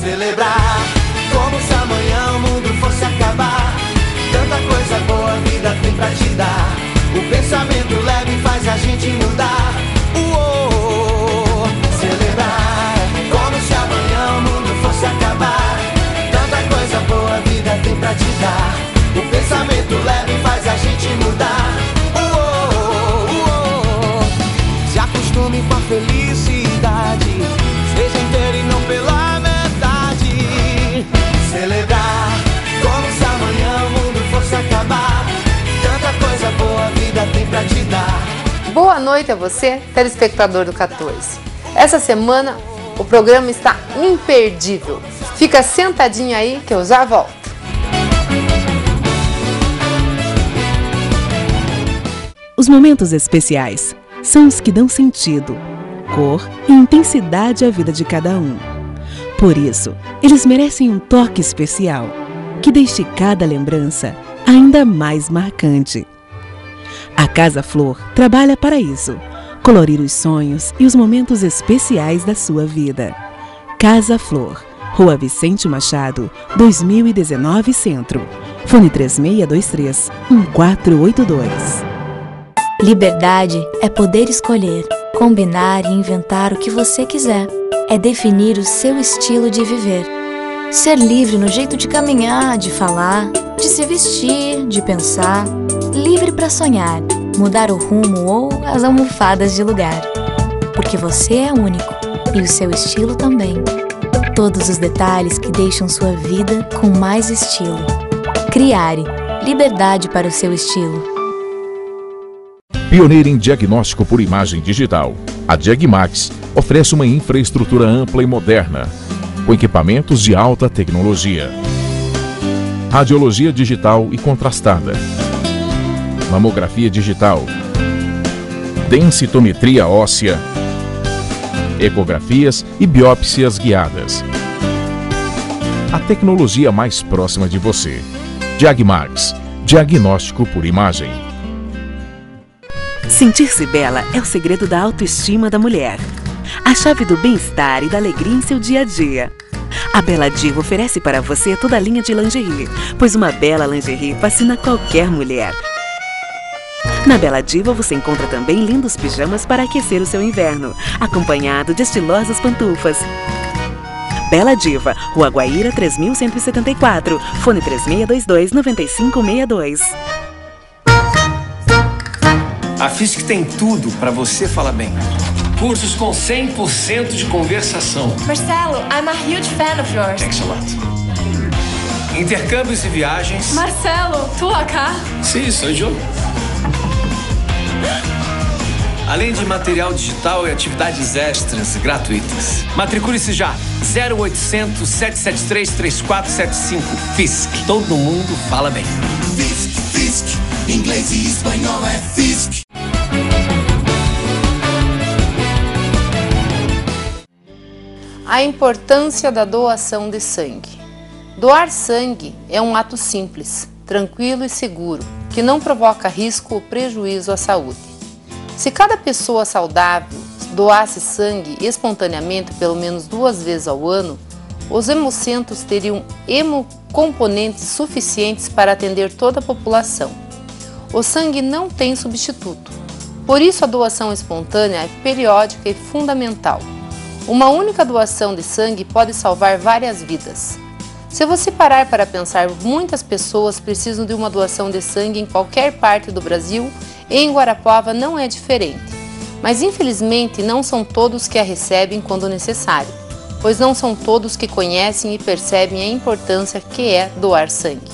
Celebrar como se amanhã o mundo fosse acabar. Tanta coisa boa a vida tem pra te dar. O pensamento leve faz a gente mudar. Uou, celebrar como se amanhã o mundo fosse acabar. Tanta coisa boa a vida tem pra te dar. O pensamento leve faz a gente mudar. Uou, se acostume com a felicidade. Seja inteiro e não pela metade. Celebrar como se amanhã o mundo fosse acabar. Tanta coisa boa a vida tem pra te dar. Boa noite a você, telespectador do 14. Essa semana o programa está imperdível. Fica sentadinho aí que eu já volto. Os momentos especiais são os que dão sentido, cor e intensidade à vida de cada um. Por isso, eles merecem um toque especial, que deixe cada lembrança ainda mais marcante. A Casa Flor trabalha para isso, colorir os sonhos e os momentos especiais da sua vida. Casa Flor, Rua Vicente Machado, 2019 Centro. Fone 3623-1482. Liberdade é poder escolher, combinar e inventar o que você quiser. É definir o seu estilo de viver. Ser livre no jeito de caminhar, de falar, de se vestir, de pensar. Livre para sonhar, mudar o rumo ou as almofadas de lugar. Porque você é único e o seu estilo também. Todos os detalhes que deixam sua vida com mais estilo. Criare, liberdade para o seu estilo. Pioneira em diagnóstico por imagem digital, a Diagmax oferece uma infraestrutura ampla e moderna, com equipamentos de alta tecnologia. Radiologia digital e contrastada, mamografia digital, densitometria óssea, ecografias e biópsias guiadas. A tecnologia mais próxima de você. Diagmax, diagnóstico por imagem. Sentir-se bela é o segredo da autoestima da mulher. A chave do bem-estar e da alegria em seu dia a dia. A Bela Diva oferece para você toda a linha de lingerie, pois uma bela lingerie fascina qualquer mulher. Na Bela Diva você encontra também lindos pijamas para aquecer o seu inverno, acompanhado de estilosas pantufas. Bela Diva, Rua Guaíra 3174, fone 3622-9562. A FISC tem tudo para você falar bem. Cursos com 100% de conversação. Marcelo, I'm a huge fan of yours. Thanks a lot. Intercâmbios e viagens. Marcelo, tu acá? Sim, sou eu. Além de material digital e atividades extras gratuitas. Matricule-se já. 0800 773 3475. FISC. Todo mundo fala bem. FISC, FISC. Inglês e espanhol é FISC. A importância da doação de sangue. Doar sangue é um ato simples, tranquilo e seguro, que não provoca risco ou prejuízo à saúde. Se cada pessoa saudável doasse sangue espontaneamente pelo menos 2 vezes ao ano, os hemocentros teriam hemocomponentes suficientes para atender toda a população. O sangue não tem substituto, por isso a doação espontânea é periódica e fundamental. Uma única doação de sangue pode salvar várias vidas. Se você parar para pensar, muitas pessoas precisam de uma doação de sangue em qualquer parte do Brasil e em Guarapuava não é diferente. Mas infelizmente não são todos que a recebem quando necessário, pois não são todos que conhecem e percebem a importância que é doar sangue.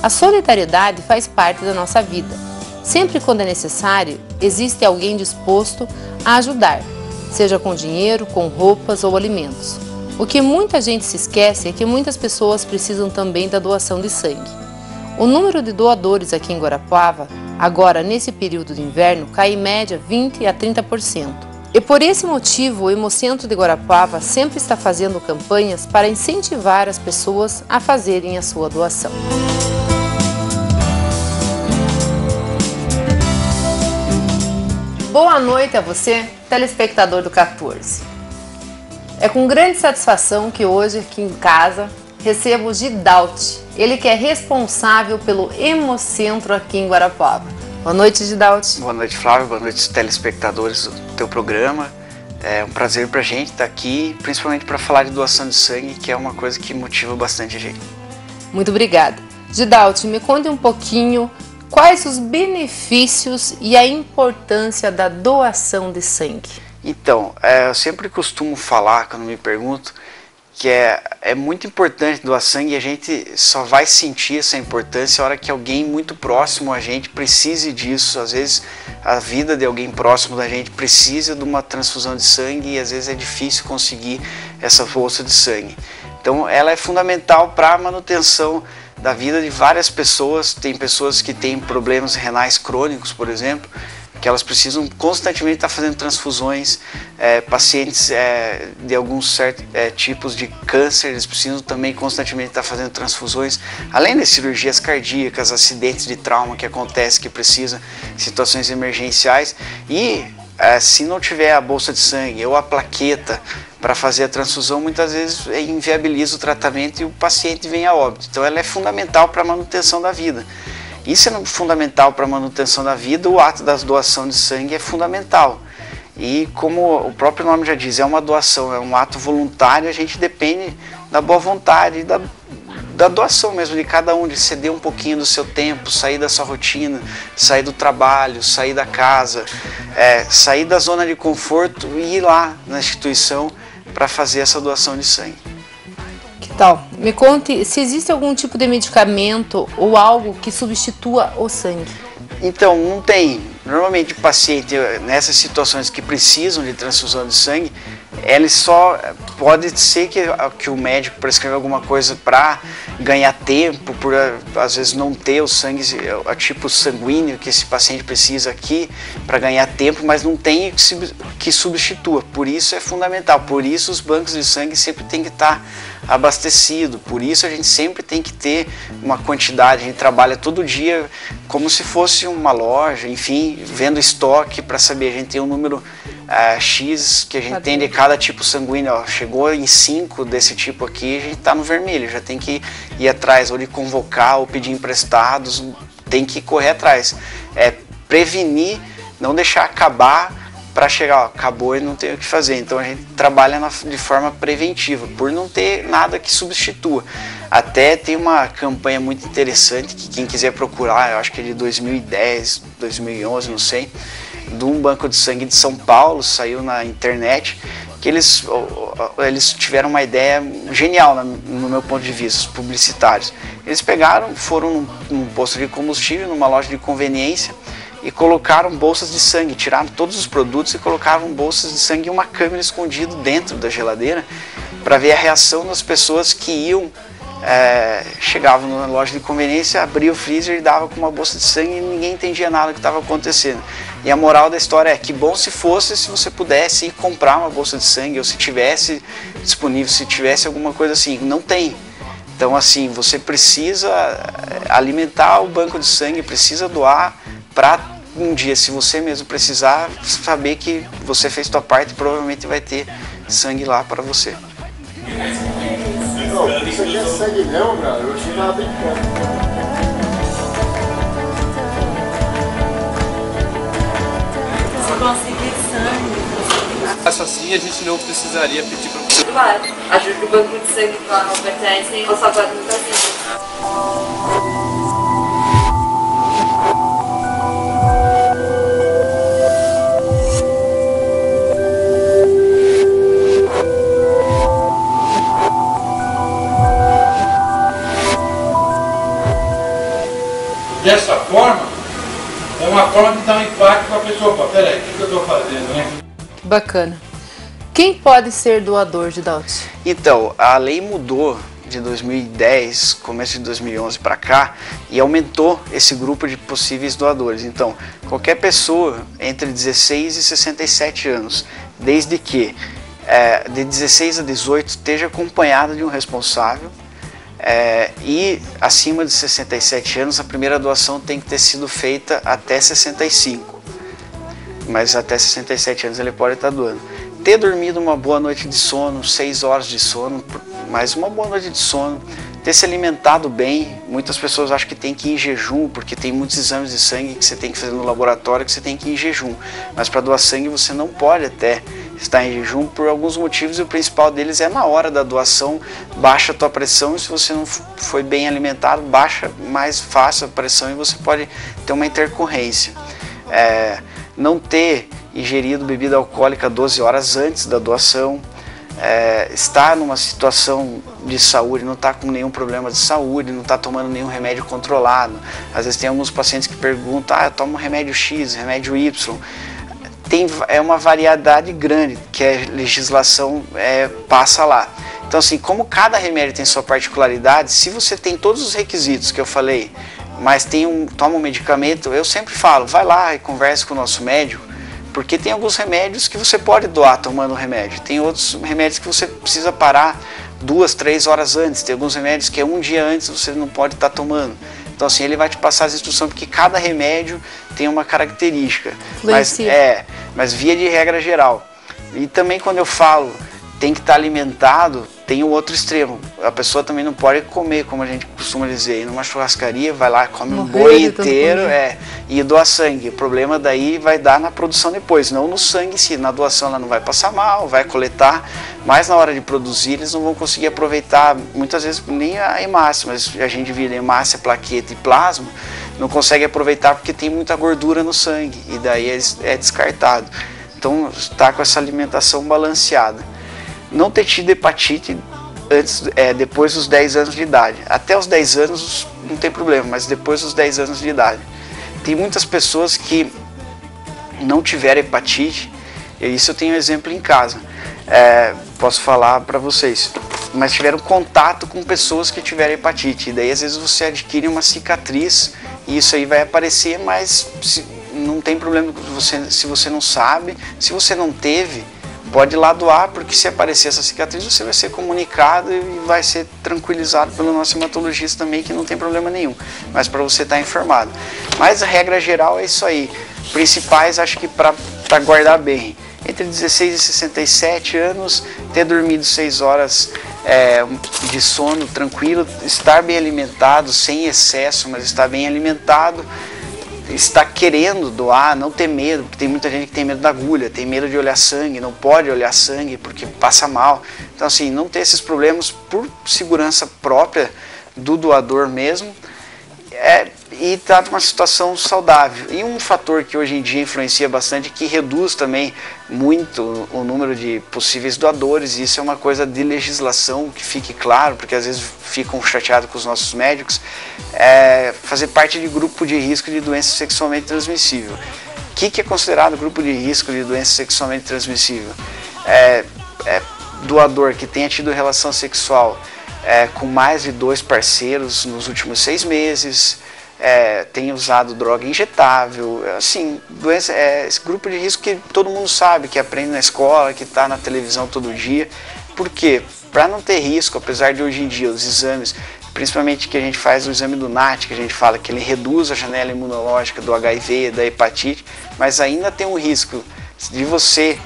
A solidariedade faz parte da nossa vida. Sempre quando é necessário, existe alguém disposto a ajudar, seja com dinheiro, com roupas ou alimentos. O que muita gente se esquece é que muitas pessoas precisam também da doação de sangue. O número de doadores aqui em Guarapuava, agora nesse período de inverno, cai em média 20% a 30%. E por esse motivo, o Hemocentro de Guarapuava sempre está fazendo campanhas para incentivar as pessoas a fazerem a sua doação. Boa noite a você, telespectador do 14. É com grande satisfação que hoje aqui em casa recebo o Gidalti, ele que é responsável pelo Hemocentro aqui em Guarapuava. Boa noite, Gidalti. Boa noite, Flávio. Boa noite, telespectadores do teu programa. É um prazer pra gente estar aqui, principalmente para falar de doação de sangue, que é uma coisa que motiva bastante a gente. Muito obrigada. Gidalti, me conte um pouquinho quais os benefícios e a importância da doação de sangue. Então, eu sempre costumo falar, quando me pergunto, que é muito importante doar sangue e a gente só vai sentir essa importância a hora que alguém muito próximo a gente precise disso. Às vezes a vida de alguém próximo da gente precisa de uma transfusão de sangue e às vezes é difícil conseguir essa bolsa de sangue. Então ela é fundamental para a manutenção da vida de várias pessoas. Tem pessoas que têm problemas renais crônicos, por exemplo, que elas precisam constantemente estar fazendo transfusões, pacientes de alguns tipos de câncer, eles precisam também constantemente estar fazendo transfusões, além das cirurgias cardíacas, acidentes de trauma que acontecem, que precisa, situações emergenciais, e se não tiver a bolsa de sangue ou a plaqueta para fazer a transfusão, muitas vezes inviabiliza o tratamento e o paciente vem a óbito. Então ela é fundamental para a manutenção da vida. Isso é fundamental para a manutenção da vida, o ato da doação de sangue é fundamental. E como o próprio nome já diz, é uma doação, é um ato voluntário, a gente depende da boa vontade, da doação mesmo de cada um, de ceder um pouquinho do seu tempo, sair da sua rotina, sair do trabalho, sair da casa, sair da zona de conforto e ir lá na instituição para fazer essa doação de sangue. Então, me conte se existe algum tipo de medicamento ou algo que substitua o sangue. Então, não tem. Normalmente o paciente, nessas situações que precisam de transfusão de sangue, ele só pode ser que o médico prescreva alguma coisa para ganhar tempo, por às vezes não ter o sangue, o tipo sanguíneo que esse paciente precisa aqui para ganhar tempo, mas não tem que substitua. Por isso é fundamental, por isso os bancos de sangue sempre tem que estar abastecido, por isso a gente sempre tem que ter uma quantidade, a gente trabalha todo dia como se fosse uma loja, enfim, vendo estoque para saber, a gente tem um número X que a gente tem de cada tipo sanguíneo, chegou em 5 desse tipo aqui, a gente está no vermelho, já tem que ir atrás, ou de convocar, ou pedir emprestados, tem que correr atrás, prevenir, não deixar acabar para chegar, acabou e não tem o que fazer. Então a gente trabalha de forma preventiva, por não ter nada que substitua. Até tem uma campanha muito interessante que quem quiser procurar, eu acho que é de 2010, 2011, não sei, de um banco de sangue de São Paulo, saiu na internet, que eles tiveram uma ideia genial no meu ponto de vista, os publicitários. Eles foram num posto de combustível, numa loja de conveniência, e colocaram bolsas de sangue, tiraram todos os produtos e colocavam bolsas de sangue e uma câmera escondida dentro da geladeira para ver a reação das pessoas que iam, chegavam na loja de conveniência, abriam o freezer e davam com uma bolsa de sangue e ninguém entendia nada do que estava acontecendo. E a moral da história é que bom se fosse se você pudesse ir comprar uma bolsa de sangue ou se tivesse disponível, se tivesse alguma coisa assim, não tem. Então assim, você precisa alimentar o banco de sangue, precisa doar para um dia, se você mesmo precisar, saber que você fez sua parte, provavelmente vai ter sangue lá para você. Não, isso aqui é sangue mesmo, cara. Eu achei que tava brincando. Se conseguir sangue. Acho assim, a gente não precisaria pedir para você. Claro, acho que o banco de sangue não pertence ao sapato do paciente. Dessa forma, é uma forma de dar um impacto para a pessoa. Opa, peraí, o que eu estou fazendo, né? Bacana. Quem pode ser doador, Gidalti? Então, a lei mudou de 2010, começo de 2011 para cá, e aumentou esse grupo de possíveis doadores. Então, qualquer pessoa entre 16 e 67 anos, desde que de 16 a 18 esteja acompanhada de um responsável, e acima de 67 anos a primeira doação tem que ter sido feita até 65, mas até 67 anos ele pode estar doando. ter dormido uma boa noite de sono, 6 horas de sono, mais uma boa noite de sono, ter se alimentado bem. Muitas pessoas acham que tem que ir em jejum, porque tem muitos exames de sangue que você tem que fazer no laboratório que você tem que ir em jejum. Mas para doar sangue você não pode até estar em jejum por alguns motivos, e o principal deles é na hora da doação, baixa a tua pressão, e se você não foi bem alimentado, baixa mais fácil a pressão e você pode ter uma intercorrência. Não ter ingerido bebida alcoólica 12 horas antes da doação, estar numa situação de saúde, não está com nenhum problema de saúde, não está tomando nenhum remédio controlado. Às vezes tem alguns pacientes que perguntam, eu tomo remédio X, remédio Y. É uma variedade grande que a legislação passa lá. Então assim, como cada remédio tem sua particularidade, se você tem todos os requisitos que eu falei, mas toma um medicamento, eu sempre falo, vai lá e converse com o nosso médico, porque tem alguns remédios que você pode doar tomando o remédio, tem outros remédios que você precisa parar 2, 3 horas antes, tem alguns remédios que um dia antes você não pode estar tomando. Então assim, ele vai te passar as instruções, porque cada remédio tem uma característica, mas via de regra geral. E também quando eu falo tem que estar alimentado, tem o outro extremo. A pessoa também não pode comer, como a gente costuma dizer, ir numa churrascaria, vai lá, come um boi inteiro e doa sangue. O problema daí vai dar na produção depois, não no sangue em si. Na doação ela não vai passar mal, vai coletar, mas na hora de produzir eles não vão conseguir aproveitar, muitas vezes nem a hemácia, mas a gente vira hemácia, plaqueta e plasma, não consegue aproveitar porque tem muita gordura no sangue e daí é descartado. Então está com essa alimentação balanceada. Não ter tido hepatite depois dos 10 anos de idade. Até os 10 anos não tem problema, mas depois dos 10 anos de idade. Tem muitas pessoas que não tiveram hepatite, e isso eu tenho um exemplo em casa, posso falar para vocês, mas tiveram contato com pessoas que tiveram hepatite, e daí às vezes você adquire uma cicatriz, e isso aí vai aparecer, mas não tem problema se você não sabe, se você não teve, pode ir lá doar, porque se aparecer essa cicatriz você vai ser comunicado e vai ser tranquilizado pelo nosso hematologista também, que não tem problema nenhum, mas para você estar informado. Mas a regra geral é isso aí, principais acho que para guardar bem, entre 16 e 67 anos, ter dormido 6 horas de sono tranquilo, estar bem alimentado, sem excesso, mas estar bem alimentado, estar querendo doar, não ter medo, porque tem muita gente que tem medo da agulha, tem medo de olhar sangue, não pode olhar sangue porque passa mal. Então assim, não ter esses problemas por segurança própria do doador mesmo, e estar numa situação saudável. E um fator que hoje em dia influencia bastante, que reduz também muito o número de possíveis doadores, e isso é uma coisa de legislação, que fique claro, porque às vezes ficam chateados com os nossos médicos, fazer parte de grupo de risco de doença sexualmente transmissível. O que é considerado grupo de risco de doença sexualmente transmissível? Doador que tenha tido relação sexual com mais de 2 parceiros nos últimos 6 meses, tem usado droga injetável, assim, esse grupo de risco que todo mundo sabe, que aprende na escola, que está na televisão todo dia. Por quê? Para não ter risco, apesar de hoje em dia os exames, principalmente que a gente faz o exame do NAT, que a gente fala que ele reduz a janela imunológica do HIV, da hepatite, mas ainda tem um risco de você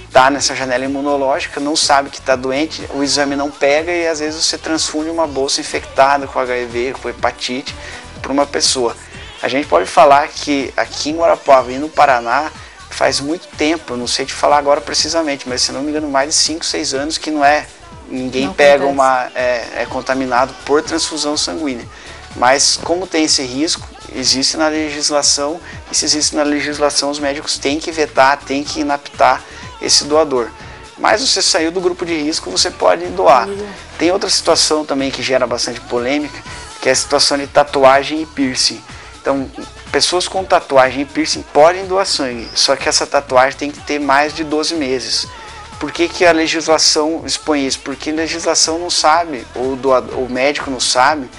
estar nessa janela imunológica, não sabe que está doente, o exame não pega e às vezes você transfunde uma bolsa infectada com HIV, com hepatite, para uma pessoa. A gente pode falar que aqui em Guarapuava e no Paraná faz muito tempo, não sei te falar agora precisamente, mas se não me engano mais de 5, 6 anos que ninguém pega contaminado por transfusão sanguínea. Mas como tem esse risco, existe na legislação, e se existe na legislação os médicos têm que vetar, têm que inaptar esse doador. Mas você saiu do grupo de risco, você pode doar. Tem outra situação também que gera bastante polêmica, que é a situação de tatuagem e piercing. Então, pessoas com tatuagem e piercing podem doar sangue, só que essa tatuagem tem que ter mais de 12 meses. Por que a legislação expõe isso? Porque a legislação não sabe, ou o médico não sabe,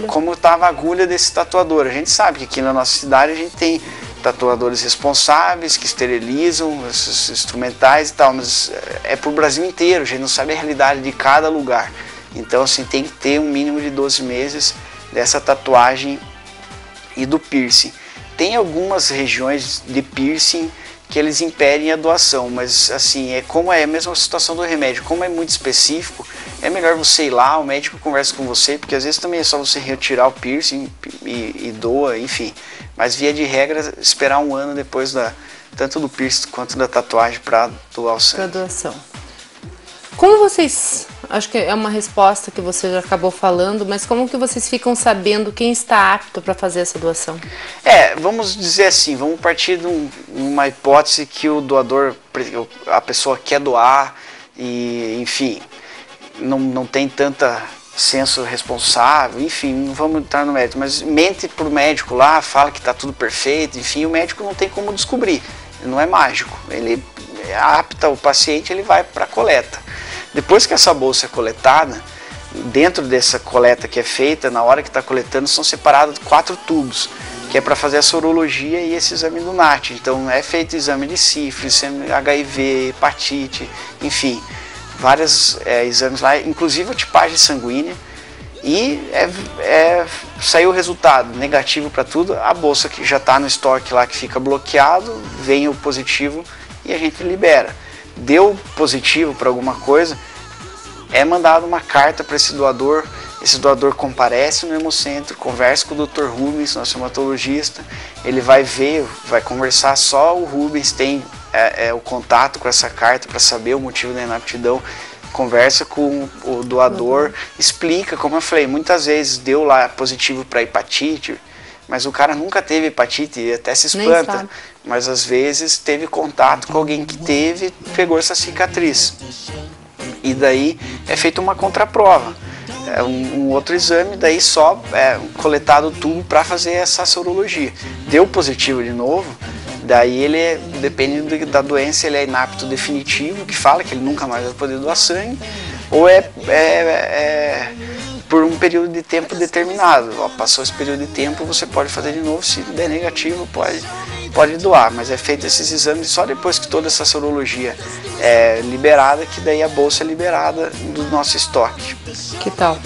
como estava a agulha desse tatuador. A gente sabe que aqui na nossa cidade a gente tem tatuadores responsáveis que esterilizam esses instrumentais e tal, mas é para o Brasil inteiro, a gente não sabe a realidade de cada lugar. Então assim, tem que ter um mínimo de 12 meses dessa tatuagem e do piercing. Tem algumas regiões de piercing que eles impedem a doação, mas assim, como é a mesma situação do remédio, como é muito específico, é melhor você ir lá, o médico conversa com você, porque às vezes também é só você retirar o piercing e doa, enfim. Mas via de regra, esperar 1 ano depois tanto do piercing quanto da tatuagem para doar o sangue. Para doação. Como vocês, acho que é uma resposta que você já acabou falando, mas como que vocês ficam sabendo quem está apto para fazer essa doação? Vamos dizer assim, vamos partir de uma hipótese que o doador, a pessoa quer doar e, enfim, não tem tanta senso responsável, enfim, não vamos entrar no mérito, mas mente pro médico lá, fala que está tudo perfeito, enfim, o médico não tem como descobrir, não é mágico, ele apta o paciente, ele vai para a coleta. Depois que essa bolsa é coletada, dentro dessa coleta que é feita, na hora que está coletando, são separados 4 tubos, que é para fazer a sorologia e esse exame do NAT. Então é feito exame de sífilis, HIV, hepatite, enfim, vários exames lá, inclusive a tipagem sanguínea, e saiu o resultado negativo para tudo, a bolsa que já está no estoque lá que fica bloqueado, vem o positivo e a gente libera. Deu positivo para alguma coisa, é mandado uma carta para esse doador comparece no Hemocentro, conversa com o Dr. Rubens, nosso hematologista, ele vai ver, vai conversar, só o Rubens tem o contato com essa carta para saber o motivo da inaptidão, conversa com o doador, explica, como eu falei, muitas vezes deu lá positivo para hepatite, mas o cara nunca teve hepatite e até se espanta, mas às vezes teve contato com alguém que teve, pegou essa cicatriz. E daí é feita uma contraprova, um outro exame, daí só coletado tudo para fazer essa sorologia. Deu positivo de novo, daí ele, dependendo da doença, ele é inapto definitivo, que fala que ele nunca mais vai poder doar sangue, ou por um período de tempo determinado. Passou esse período de tempo, você pode fazer de novo, se der negativo, pode doar, mas é feito esses exames só depois que toda essa sorologia é liberada, que daí a bolsa é liberada do nosso estoque. Que tal?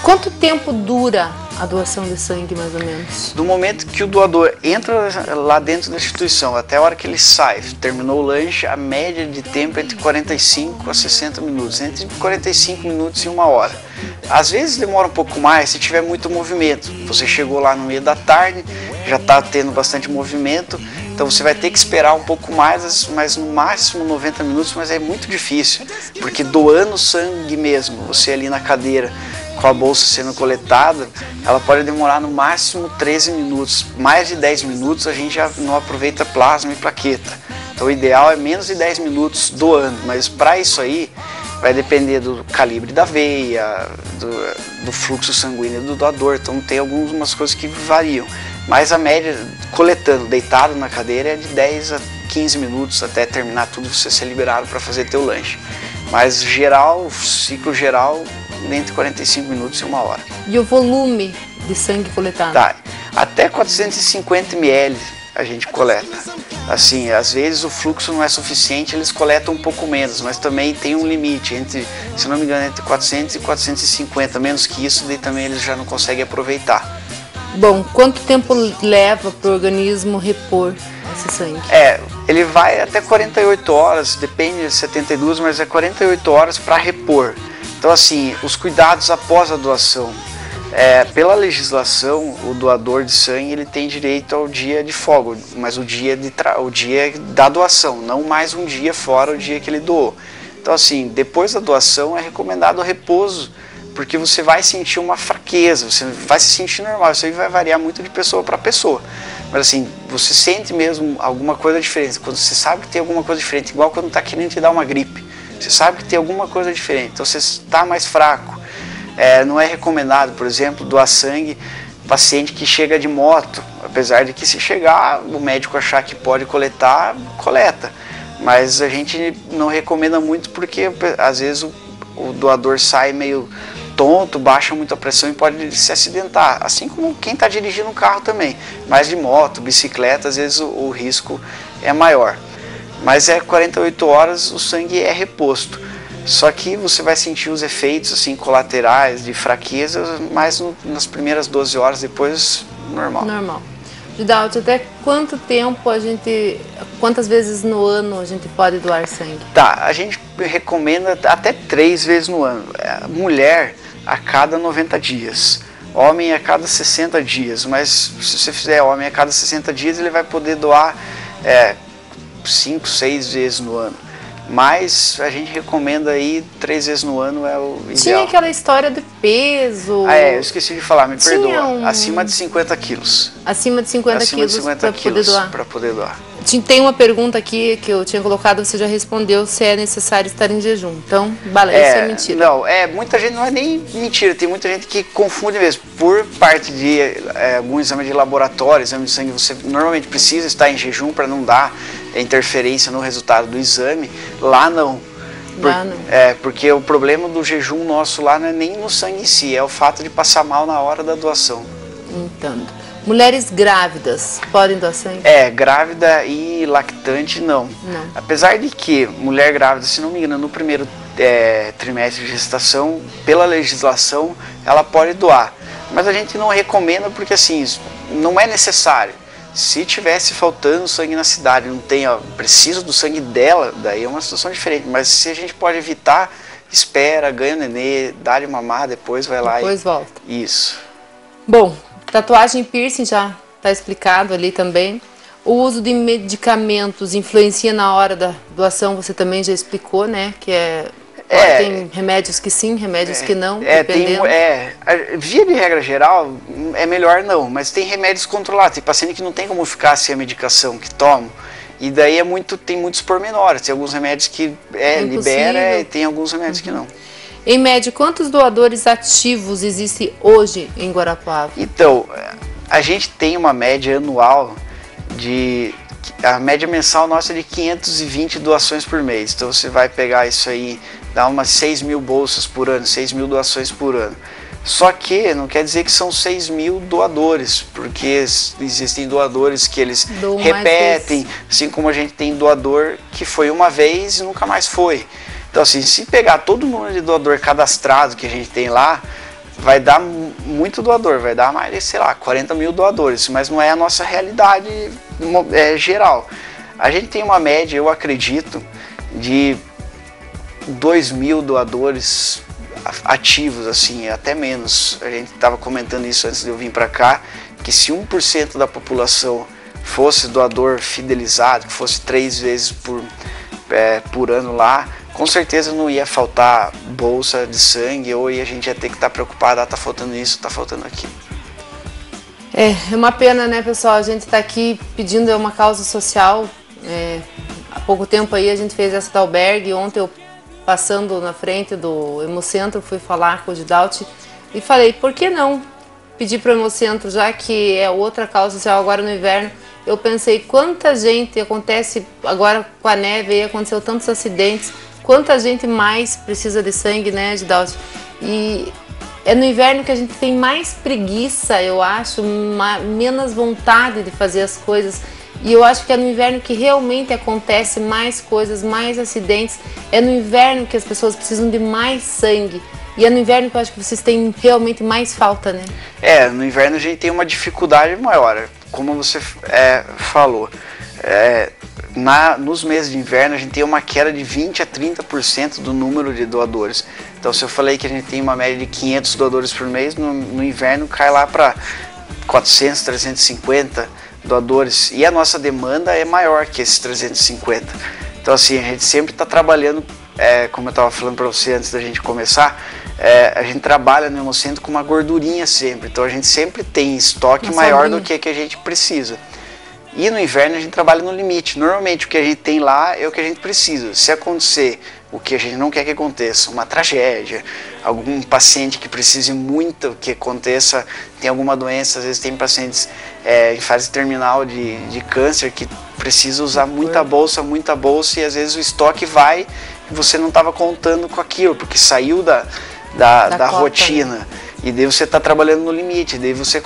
Quanto tempo dura a doação de sangue, mais ou menos? Do momento que o doador entra lá dentro da instituição até a hora que ele sai, terminou o lanche, a média de tempo é entre 45 a 60 minutos, entre 45 minutos e 1 hora. Às vezes demora um pouco mais se tiver muito movimento. Você chegou lá no meio da tarde, já está tendo bastante movimento, então você vai ter que esperar um pouco mais, mas no máximo 90 minutos, mas é muito difícil, porque doando sangue mesmo, você ali na cadeira, com a bolsa sendo coletada, ela pode demorar no máximo 13 minutos. Mais de 10 minutos a gente já não aproveita plasma e plaqueta. Então o ideal é menos de 10 minutos doando, mas para isso aí vai depender do calibre da veia, do fluxo sanguíneo do doador, então tem algumas coisas que variam. Mas a média, coletando, deitado na cadeira, é de 10 a 15 minutos até terminar tudo, você ser liberado para fazer teu lanche. Mas geral, o ciclo geral, entre 45 minutos e 1 hora. E o volume de sangue coletado? Tá, até 450 ml a gente coleta. Assim, às vezes o fluxo não é suficiente, eles coletam um pouco menos, mas também tem um limite, se não me engano, entre 400 e 450, menos que isso, daí também eles já não conseguem aproveitar. Bom, quanto tempo leva para o organismo repor esse sangue? Ele vai até 48 horas, depende de 72, mas é 48 horas para repor. Então, assim, os cuidados após a doação. Pela legislação, o doador de sangue ele tem direito ao dia de folga, mas o dia da doação, não mais um dia fora o dia que ele doou. Então, assim, depois da doação é recomendado o repouso, porque você vai sentir uma fraqueza, você vai se sentir normal, isso aí vai variar muito de pessoa para pessoa. Mas assim, você sente mesmo alguma coisa diferente, quando você sabe que tem alguma coisa diferente, igual quando está querendo te dar uma gripe, você sabe que tem alguma coisa diferente, então você está mais fraco. Não é recomendado, por exemplo, doar sangue paciente que chega de moto, apesar de que se chegar, o médico achar que pode coletar, coleta. Mas a gente não recomenda muito porque às vezes o doador sai meio tonto, baixa muito a pressão e pode se acidentar, assim como quem está dirigindo um carro também, mas de moto, bicicleta, às vezes o risco é maior. Mas 48 horas o sangue é reposto, só que você vai sentir os efeitos assim, colaterais de fraqueza, mas nas primeiras 12 horas depois, normal. Gidalti, até quanto tempo quantas vezes no ano a gente pode doar sangue? Tá, a gente recomenda até 3 vezes no ano. Mulher a cada 90 dias, homem a cada 60 dias, mas se você fizer homem a cada 60 dias, ele vai poder doar 5, 6 vezes no ano. Mas a gente recomenda aí 3 vezes no ano é o ideal. Tinha aquela história de peso. Eu esqueci de falar, me perdoa. Acima de 50 quilos. Acima de 50 quilos para poder doar. Tem uma pergunta aqui que eu tinha colocado, você já respondeu se é necessário estar em jejum. Então, isso é mentira. Não, muita gente não é nem mentira, tem muita gente que confunde mesmo. Por parte de algum exame de laboratório, exame de sangue, você normalmente precisa estar em jejum para não dar interferência no resultado do exame. Lá não. Porque o problema do jejum nosso lá não é nem no sangue em si, é o fato de passar mal na hora da doação. Entendo. Mulheres grávidas podem doar sangue? Grávida e lactante não. Apesar de que mulher grávida, se não me engano, no primeiro trimestre de gestação, pela legislação, ela pode doar. Mas a gente não recomenda porque assim, não é necessário. Se tivesse faltando sangue na cidade, não tem, preciso do sangue dela, daí é uma situação diferente. Mas se a gente pode evitar, espera, ganha o nenê, dá de mamar, depois vai lá depois volta. Isso. Bom, tatuagem e piercing já está explicado ali também. O uso de medicamentos influencia na hora da doação, você também já explicou, né? Que tem remédios que sim, remédios que não, dependendo. Via de regra geral, é melhor não, mas tem remédios controlados. Tem paciente que não tem como ficar sem a medicação que tomam. E daí tem muitos pormenores. Tem alguns remédios que libera e tem alguns remédios que não. Em média, quantos doadores ativos existem hoje em Guarapuava? Então, a gente tem uma média anual a média mensal nossa é de 520 doações por mês. Então você vai pegar isso aí, dá umas 6 mil bolsas por ano, 6 mil doações por ano. Só que não quer dizer que são 6 mil doadores, porque existem doadores que eles repetem, assim como a gente tem doador que foi uma vez e nunca mais foi. Então assim, se pegar todo o número de doador cadastrado que a gente tem lá, vai dar muito doador, vai dar mais de, sei lá, 40 mil doadores, mas não é a nossa realidade geral. A gente tem uma média, eu acredito, de 2 mil doadores ativos, assim, até menos. A gente estava comentando isso antes de eu vir para cá, que se 1% da população fosse doador fidelizado, que fosse 3 vezes por ano lá, com certeza não ia faltar bolsa de sangue, ou a gente ia ter que estar preocupado, tá faltando isso, tá faltando aquilo. É uma pena, né, pessoal? A gente está aqui pedindo uma causa social. Há pouco tempo aí a gente fez essa da albergue. Ontem eu, passando na frente do Hemocentro, fui falar com o Gidalti e falei, por que não pedir para o Hemocentro, já que é outra causa social agora no inverno? Eu pensei, quanta gente acontece agora com a neve, aí aconteceu tantos acidentes, quanta gente mais precisa de sangue, né, Gidalti? E é no inverno que a gente tem mais preguiça, eu acho, menos vontade de fazer as coisas. E eu acho que é no inverno que realmente acontece mais coisas, mais acidentes. É no inverno que as pessoas precisam de mais sangue. E é no inverno que eu acho que vocês têm realmente mais falta, né? No inverno a gente tem uma dificuldade maior, como você falou. Nos meses de inverno a gente tem uma queda de 20 a 30% do número de doadores. Então se eu falei que a gente tem uma média de 500 doadores por mês, no inverno cai lá para 400, 350 doadores. E a nossa demanda é maior que esses 350. Então assim, a gente sempre está trabalhando, como eu estava falando para você antes da gente começar, a gente trabalha no Hemocentro com uma gordurinha sempre. Então a gente sempre tem estoque maior do que a gente precisa. E no inverno a gente trabalha no limite. Normalmente o que a gente tem lá é o que a gente precisa. Se acontecer o que a gente não quer que aconteça, uma tragédia, algum paciente que precise muito que aconteça, tem alguma doença, às vezes tem pacientes em fase terminal de câncer que precisa usar muita bolsa, e às vezes o estoque vai e você não estava contando com aquilo, porque saiu da rotina. E daí você está trabalhando no limite, daí você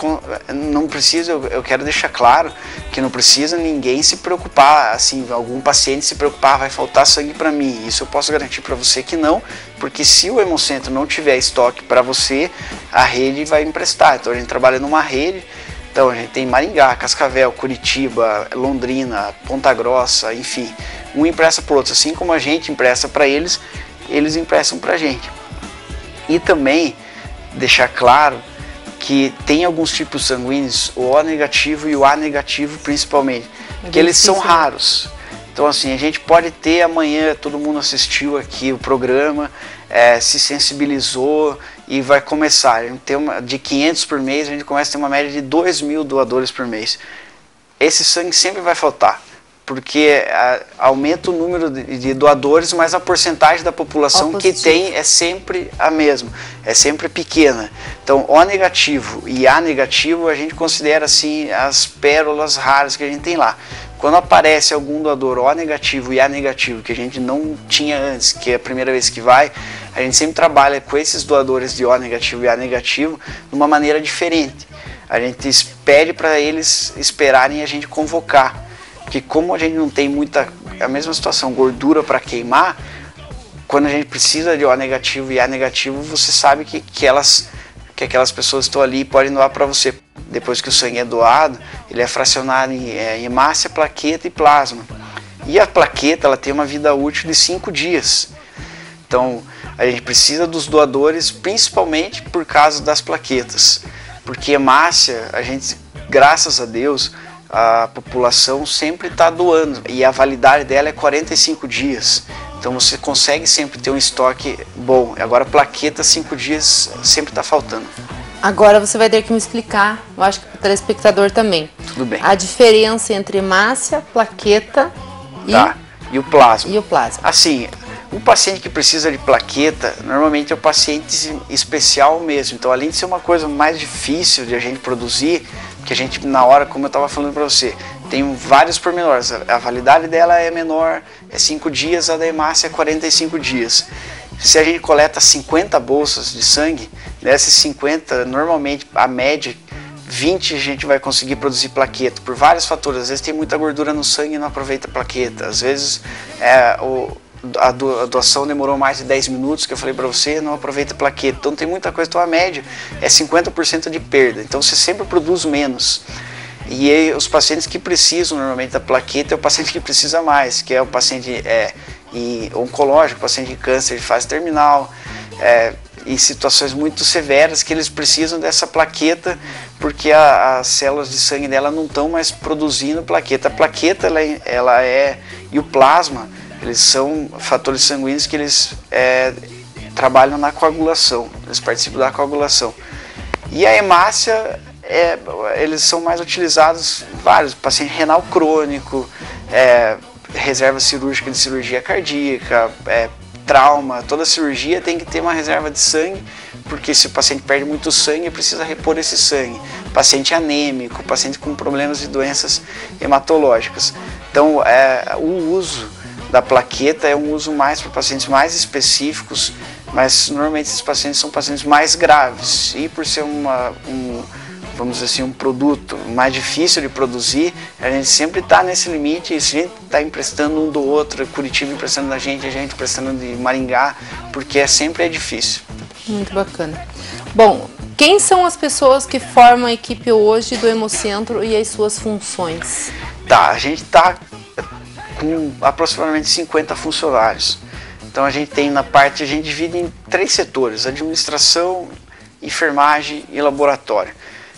não precisa, eu quero deixar claro que não precisa ninguém se preocupar, assim, algum paciente se preocupar, vai faltar sangue para mim. Isso eu posso garantir para você que não, porque se o Hemocentro não tiver estoque para você, a rede vai emprestar. Então a gente trabalha numa rede, Então a gente tem Maringá, Cascavel, Curitiba, Londrina, Ponta Grossa, enfim, um empresta para o outro, assim como a gente empresta para eles, eles emprestam para a gente. E também deixar claro que tem alguns tipos sanguíneos, o O negativo e o A negativo principalmente, que eles são raros. Então assim, a gente pode ter amanhã, todo mundo assistiu aqui o programa, se sensibilizou e vai começar. A gente tem de 500 por mês, a gente começa a ter uma média de 2.000 doadores por mês. Esse sangue sempre vai faltar, porque aumenta o número de doadores, mas a porcentagem da população que tem é sempre a mesma, é sempre pequena. Então, O negativo e A negativo a gente considera assim as pérolas raras que a gente tem lá. Quando aparece algum doador O negativo e A negativo que a gente não tinha antes, que é a primeira vez que vai, a gente sempre trabalha com esses doadores de O negativo e A negativo de uma maneira diferente. A gente pede para eles esperarem e a gente convocar. Porque como a gente não tem a mesma situação, gordura para queimar, quando a gente precisa de O negativo e A negativo, você sabe que aquelas pessoas estão ali e podem doar para você. Depois que o sangue é doado, ele é fracionado em hemácia, plaqueta e plasma. E a plaqueta ela tem uma vida útil de 5 dias. Então a gente precisa dos doadores principalmente por causa das plaquetas. Porque hemácia, a gente, graças a Deus, a população sempre está doando e a validade dela é 45 dias. Então você consegue sempre ter um estoque bom. Agora plaqueta, 5 dias sempre está faltando. Agora você vai ter que me explicar, eu acho que para o telespectador também. Tudo bem. A diferença entre hemácia, plaqueta e o plasma. E o plasma. Assim, o paciente que precisa de plaqueta, normalmente é o paciente especial mesmo. Então, além de ser uma coisa mais difícil de a gente produzir, que a gente, na hora, como eu estava falando para você, tem vários pormenores. A validade dela é menor, é 5 dias, a da hemácia é 45 dias. Se a gente coleta 50 bolsas de sangue, dessas 50, normalmente, a média, 20 a gente vai conseguir produzir plaqueta, por vários fatores. Às vezes tem muita gordura no sangue e não aproveita a plaqueta. Às vezes a doação demorou mais de 10 minutos, que eu falei para você, não aproveita a plaqueta. Então tem muita coisa, então a média é 50% de perda. Então você sempre produz menos. E aí, os pacientes que precisam normalmente da plaqueta é o paciente que precisa mais, que é o paciente oncológico, paciente de câncer de fase terminal, em situações muito severas que eles precisam dessa plaqueta porque as células de sangue dela não estão mais produzindo plaqueta. A plaqueta e o plasma, eles são fatores sanguíneos que eles trabalham na coagulação, eles participam da coagulação. E a hemácia, eles são mais utilizados vários, paciente renal crônico, reserva cirúrgica de cirurgia cardíaca, trauma, toda cirurgia tem que ter uma reserva de sangue, porque se o paciente perde muito sangue, precisa repor esse sangue. Paciente anêmico, paciente com problemas de doenças hematológicas. Então, o uso da plaqueta é um uso mais para pacientes mais específicos, mas normalmente esses pacientes são pacientes mais graves. E por ser vamos dizer assim, um produto mais difícil de produzir, a gente sempre está nesse limite, e se a gente está emprestando um do outro, Curitiba emprestando da gente, a gente emprestando de Maringá, porque sempre é difícil. Muito bacana. Bom, quem são as pessoas que formam a equipe hoje do Hemocentro e as suas funções? A gente está com aproximadamente 50 funcionários. Então a gente divide em 3 setores: administração, enfermagem e laboratório.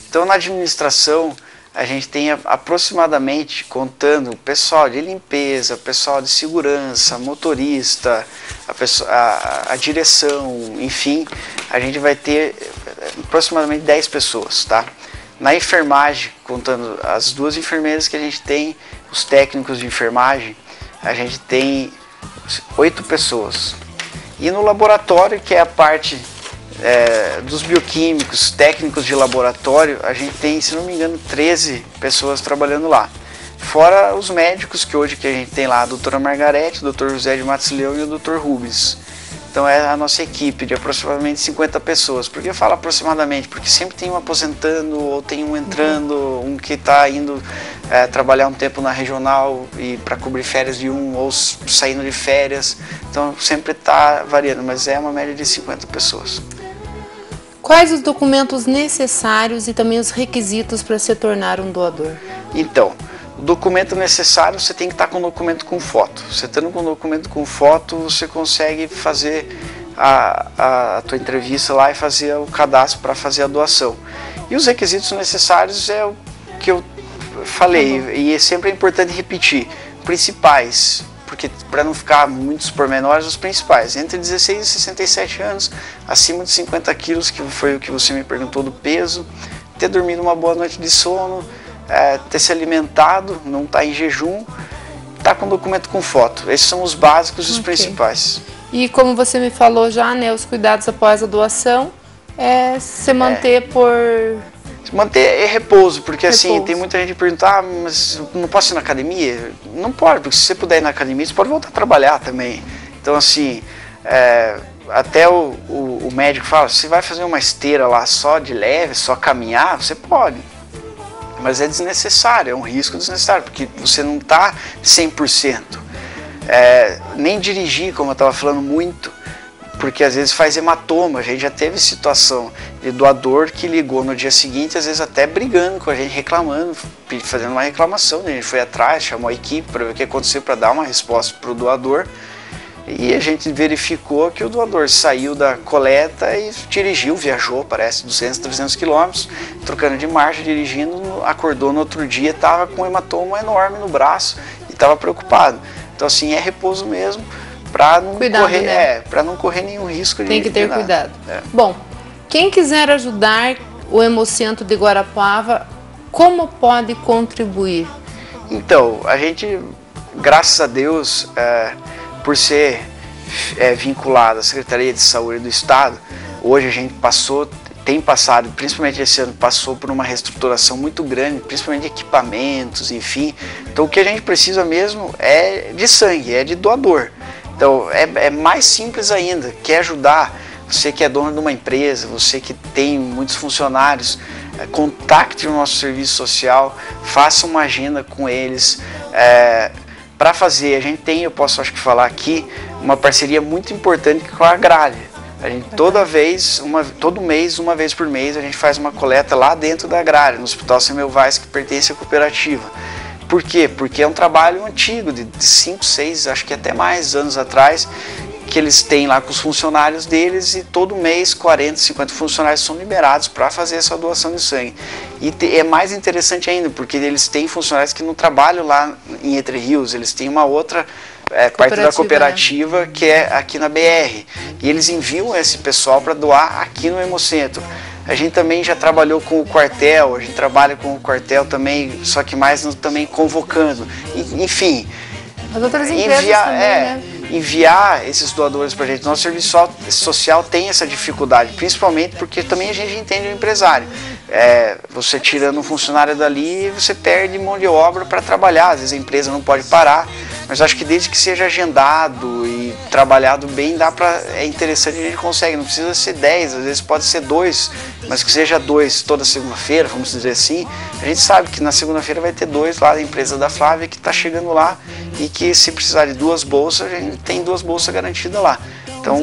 Então, na administração, a gente tem aproximadamente, contando pessoal de limpeza, pessoal de segurança, motorista, a direção, enfim, a gente vai ter aproximadamente 10 pessoas, tá? Na enfermagem, contando as 2 enfermeiras que a gente tem, os técnicos de enfermagem, a gente tem 8 pessoas. E no laboratório, que é a parte dos bioquímicos, técnicos de laboratório, a gente tem, se não me engano, 13 pessoas trabalhando lá. Fora os médicos que hoje a gente tem lá, a doutora Margarete, o doutor José de Matos Leão e o doutor Rubens. Então é a nossa equipe de aproximadamente 50 pessoas. Por que eu falo aproximadamente? Porque sempre tem um aposentando, ou tem um entrando, um que está indo trabalhar um tempo na regional e para cobrir férias de ou saindo de férias. Então sempre está variando, mas é uma média de 50 pessoas. Quais os documentos necessários e também os requisitos para se tornar um doador? Então, o documento necessário, você tem que estar com o documento com foto. Você estando com o documento com foto, você consegue fazer a tua entrevista lá e fazer o cadastro para fazer a doação. E os requisitos necessários é o que eu falei, e sempre é importante repetir, principais, porque para não ficar muitos pormenores, os principais, entre 16 e 67 anos, acima de 50 quilos, que foi o que você me perguntou do peso, ter dormido uma boa noite de sono, ter se alimentado, não estar em jejum, estar com documento com foto. Esses são os básicos e os principais. E como você me falou já, né, os cuidados após a doação é se manter Manter repouso, porque assim, tem muita gente que pergunta, mas não posso ir na academia? Não pode, porque se você puder ir na academia, você pode voltar a trabalhar também. Então assim, até o médico fala, você vai fazer uma esteira lá só de leve, só caminhar, você pode. Mas é desnecessário, é um risco desnecessário, porque você não está 100%. Nem dirigir, como eu estava falando muito, porque às vezes faz hematoma. A gente já teve situação de doador que ligou no dia seguinte, às vezes até brigando com a gente, reclamando, fazendo uma reclamação. A gente foi atrás, chamou a equipe para ver o que aconteceu, para dar uma resposta para o doador. E a gente verificou que o doador saiu da coleta e dirigiu, viajou, parece 200, 300 quilômetros, trocando de marcha, dirigindo, acordou no outro dia, estava com um hematoma enorme no braço e estava preocupado. Então assim, é repouso mesmo, para não correr, né? Para não correr nenhum risco de Tem que ter nada. cuidado. Bom, quem quiser ajudar o Hemocentro de Guarapuava, como pode contribuir? Então, a gente, graças a Deus, por ser vinculado à Secretaria de Saúde do Estado, hoje a gente tem passado, principalmente esse ano, passou por uma reestruturação muito grande, principalmente de equipamentos, enfim. Então o que a gente precisa mesmo é de sangue, é de doador. Então é mais simples ainda, quer ajudar, você que é dono de uma empresa, você que tem muitos funcionários, contacte o nosso serviço social, faça uma agenda com eles. Para fazer, a gente tem, eu posso acho que falar aqui, uma parceria muito importante com a Agrália. A gente todo mês, uma vez por mês, a gente faz uma coleta lá dentro da Agrária, no Hospital Semmelweis, que pertence à cooperativa. Por quê? Porque é um trabalho antigo, de 5, 6, acho que até mais anos atrás, que eles têm lá com os funcionários deles, e todo mês 40, 50 funcionários são liberados para fazer essa doação de sangue. E é mais interessante ainda, porque eles têm funcionários que não trabalham lá em Entre Rios, eles têm uma outra parte da cooperativa, né? Que é aqui na BR. E eles enviam esse pessoal para doar aqui no Hemocentro. A gente também já trabalhou com o quartel, a gente trabalha com o quartel também, só que mais também convocando. Enfim, as outras empresas também, né? Enviar esses doadores para a gente. Nosso serviço social tem essa dificuldade, principalmente porque também a gente entende o empresário. Você tirando um funcionário dali, você perde mão de obra para trabalhar. Às vezes a empresa não pode parar, mas acho que desde que seja agendado e trabalhado bem, é interessante, a gente consegue. Não precisa ser 10, às vezes pode ser 2, mas que seja 2 toda segunda-feira, vamos dizer assim. A gente sabe que na segunda-feira vai ter 2 lá da empresa da Flávia que está chegando lá, e que se precisar de 2 bolsas, a gente tem 2 bolsas garantidas lá. Então,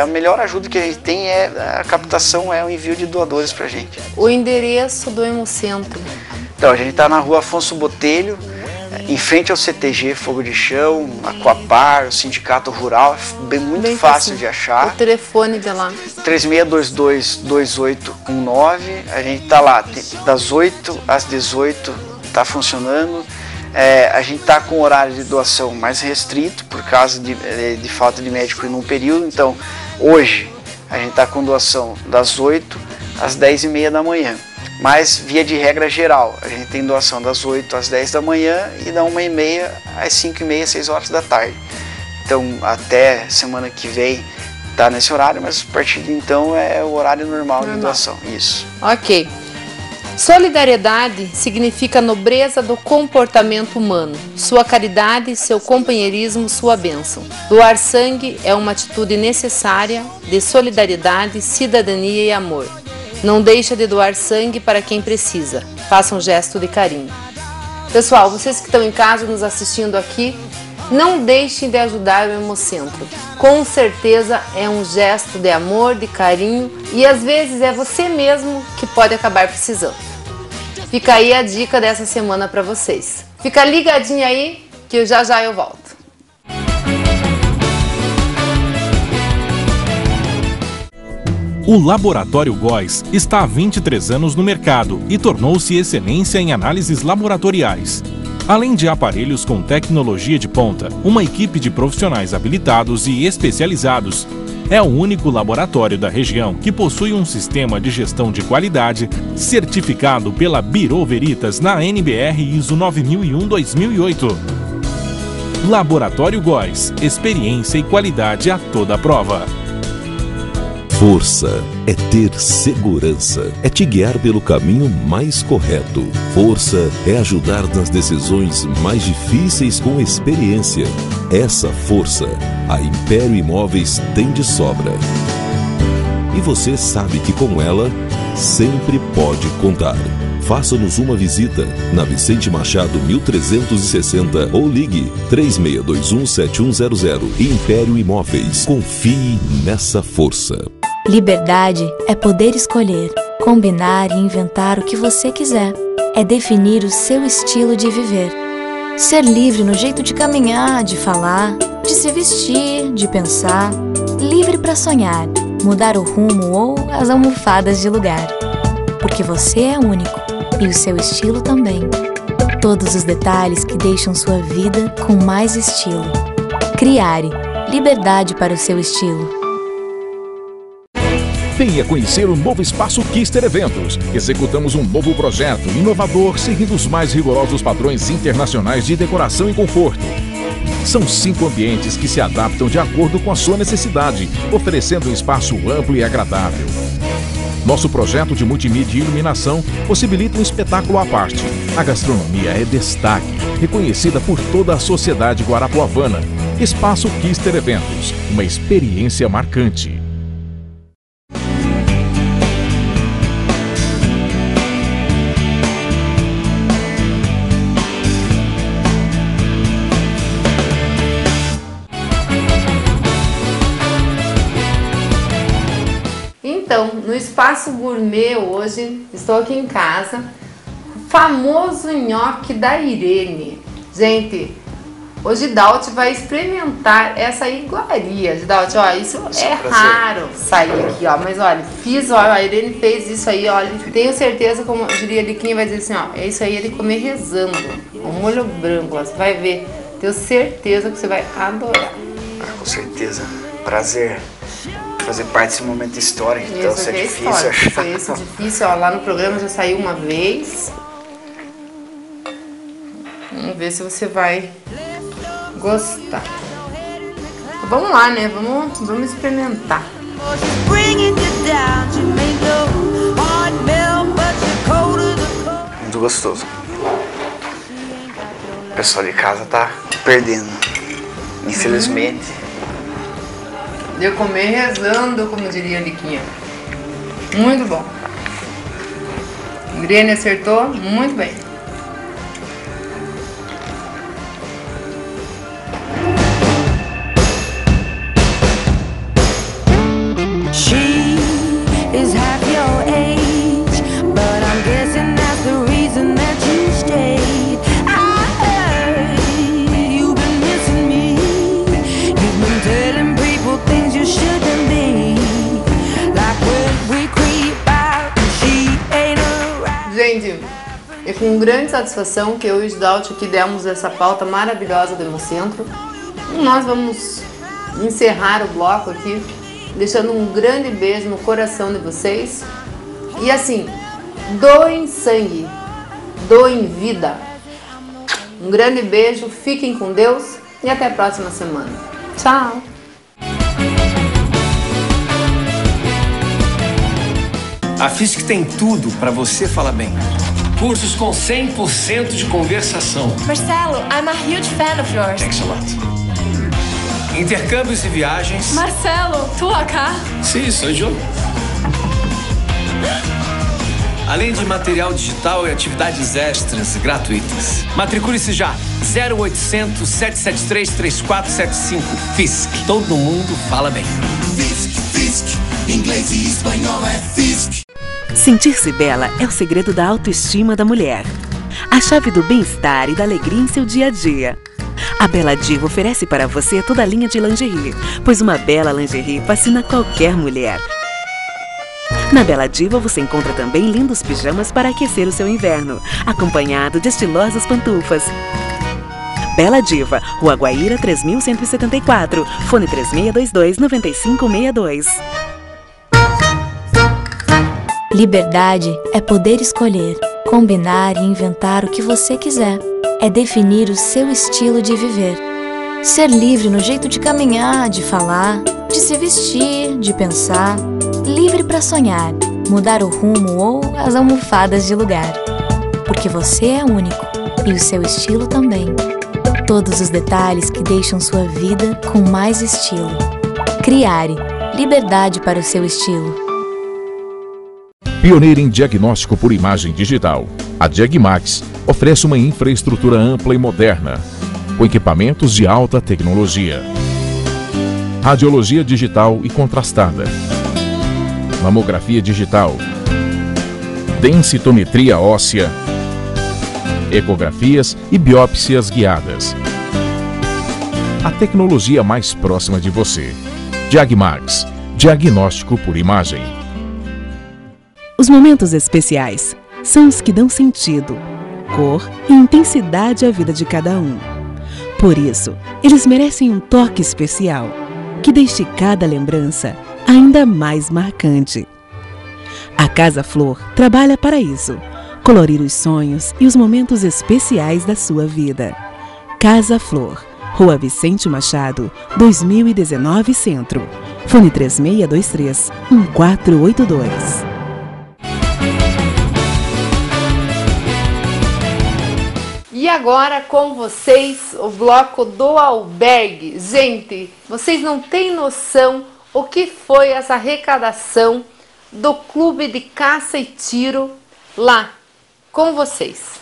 a melhor ajuda que a gente tem é a captação, é o envio de doadores para a gente. O endereço do Hemocentro? Então, a gente está na rua Afonso Botelho, em frente ao CTG Fogo de Chão, Aquapar, o Sindicato Rural, é muito fácil de achar. O telefone de lá? 3622-2819, a gente está lá das 8 às 18, está funcionando. A gente está com o horário de doação mais restrito por causa de falta de médico em um período. Então, hoje a gente está com doação das 8 às 10h30 da manhã. Mas, via de regra geral, a gente tem doação das 8 às 10 da manhã e da 1h30 às 5h30, 6 horas da tarde. Então, até semana que vem está nesse horário, mas a partir de então é o horário normal de doação. Isso. Ok. Solidariedade significa nobreza do comportamento humano, sua caridade, seu companheirismo, sua bênção. Doar sangue é uma atitude necessária de solidariedade, cidadania e amor. Não deixa de doar sangue para quem precisa. Faça um gesto de carinho. Pessoal, vocês que estão em casa nos assistindo aqui, Não deixem de ajudar o Hemocentro. Com certeza é um gesto de amor, de carinho e às vezes é você mesmo que pode acabar precisando. Fica aí a dica dessa semana para vocês. Fica ligadinho aí que já eu volto. O Laboratório Góes está há 23 anos no mercado e tornou-se excelência em análises laboratoriais. Além de aparelhos com tecnologia de ponta, uma equipe de profissionais habilitados e especializados, é o único laboratório da região que possui um sistema de gestão de qualidade certificado pela Bureau Veritas na NBR ISO 9001-2008. Laboratório Góes, experiência e qualidade a toda prova. Força é ter segurança, é te guiar pelo caminho mais correto. Força é ajudar nas decisões mais difíceis com experiência. Essa força, a Império Imóveis tem de sobra. E você sabe que com ela, sempre pode contar. Faça-nos uma visita na Vicente Machado 1360 ou ligue 3621-7100. Império Imóveis. Confie nessa força. Liberdade é poder escolher, combinar e inventar o que você quiser. É definir o seu estilo de viver. Ser livre no jeito de caminhar, de falar, de se vestir, de pensar. Livre para sonhar, mudar o rumo ou as almofadas de lugar. Porque você é único e o seu estilo também. Todos os detalhes que deixam sua vida com mais estilo. Criare, liberdade para o seu estilo. Venha conhecer o novo Espaço Kister Eventos. Executamos um novo projeto inovador, seguindo os mais rigorosos padrões internacionais de decoração e conforto. São 5 ambientes que se adaptam de acordo com a sua necessidade, oferecendo um espaço amplo e agradável. Nosso projeto de multimídia e iluminação possibilita um espetáculo à parte. A gastronomia é destaque, reconhecida por toda a sociedade guarapuavana. Espaço Kister Eventos, uma experiência marcante. Então, no Espaço Gourmet hoje, estou aqui em casa, o famoso nhoque da Irene. Gente, o Gidaut vai experimentar essa iguaria. Gidaut, ó, isso é raro sair aqui, ó, mas olha, a Irene fez isso aí, olha, tenho certeza, como eu diria, a Liquinha vai dizer assim, ó, é isso aí, ele comer rezando, o molho branco, ó, você vai ver, tenho certeza que você vai adorar. Com certeza, prazer. Fazer parte desse momento histórico, então isso é difícil. Isso é difícil, ó, lá no programa já saiu uma vez. Vamos ver se você vai gostar. Vamos lá, né? Vamos experimentar. Muito gostoso. O pessoal de casa tá perdendo, infelizmente. De comer rezando, como diria a Liquinha. Muito bom. Irene acertou muito bem. She is half your age, but I'm guessing that's the reason that you stayed. I heard you've been missing me. You've been telling people things you shouldn't be. Like when we creep out and she ain't around. Gente, é com grande satisfação que eu e o Gidaut aqui demos essa pauta maravilhosa do Hemocentro. E nós vamos encerrar o bloco aqui, deixando um grande beijo no coração de vocês. E assim, doem sangue, doem vida. Um grande beijo, fiquem com Deus e até a próxima semana. Tchau! A FISC tem tudo para você falar bem. Cursos com 100% de conversação. Marcelo, I'm a huge fan of yours. Thanks a lot. Intercâmbios e viagens. Marcelo, tu acá? Sim, sou eu. além de material digital e atividades extras gratuitas. Matricule-se já. 0800 773 3475. Fisk. Todo mundo fala bem. Fisk, inglês e espanhol é Fisk. Sentir-se bela é o segredo da autoestima da mulher. A chave do bem-estar e da alegria em seu dia a dia. A Bela Diva oferece para você toda a linha de lingerie, pois uma bela lingerie fascina qualquer mulher. Na Bela Diva você encontra também lindos pijamas para aquecer o seu inverno, acompanhado de estilosas pantufas. Bela Diva, Rua Guaíra 3174, fone 3622-9562. Liberdade é poder escolher, combinar e inventar o que você quiser. É definir o seu estilo de viver. Ser livre no jeito de caminhar, de falar, de se vestir, de pensar. Livre para sonhar, mudar o rumo ou as almofadas de lugar. Porque você é único e o seu estilo também. Todos os detalhes que deixam sua vida com mais estilo. Criare, liberdade para o seu estilo. Pioneira em diagnóstico por imagem digital, a Diagmax oferece uma infraestrutura ampla e moderna, com equipamentos de alta tecnologia. Radiologia digital e contrastada, mamografia digital, densitometria óssea, ecografias e biópsias guiadas. A tecnologia mais próxima de você. Diagmax, diagnóstico por imagem. Os momentos especiais são os que dão sentido, cor e intensidade à vida de cada um. Por isso, eles merecem um toque especial, que deixe cada lembrança ainda mais marcante. A Casa Flor trabalha para isso, colorir os sonhos e os momentos especiais da sua vida. Casa Flor, Rua Vicente Machado, 2019 Centro. Fone 3623-1482. E agora com vocês o bloco do albergue. Gente, vocês não têm noção o que foi essa arrecadação do Clube de Caça e Tiro lá com vocês.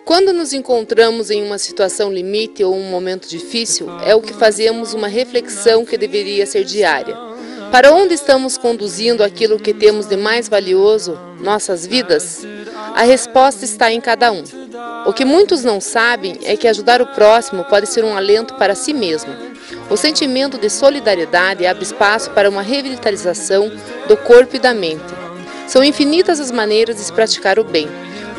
Quando nos encontramos em uma situação limite ou um momento difícil, é o que fazemos uma reflexão que deveria ser diária. Para onde estamos conduzindo aquilo que temos de mais valioso, nossas vidas? A resposta está em cada um. O que muitos não sabem é que ajudar o próximo pode ser um alento para si mesmo. O sentimento de solidariedade abre espaço para uma revitalização do corpo e da mente. São infinitas as maneiras de se praticar o bem.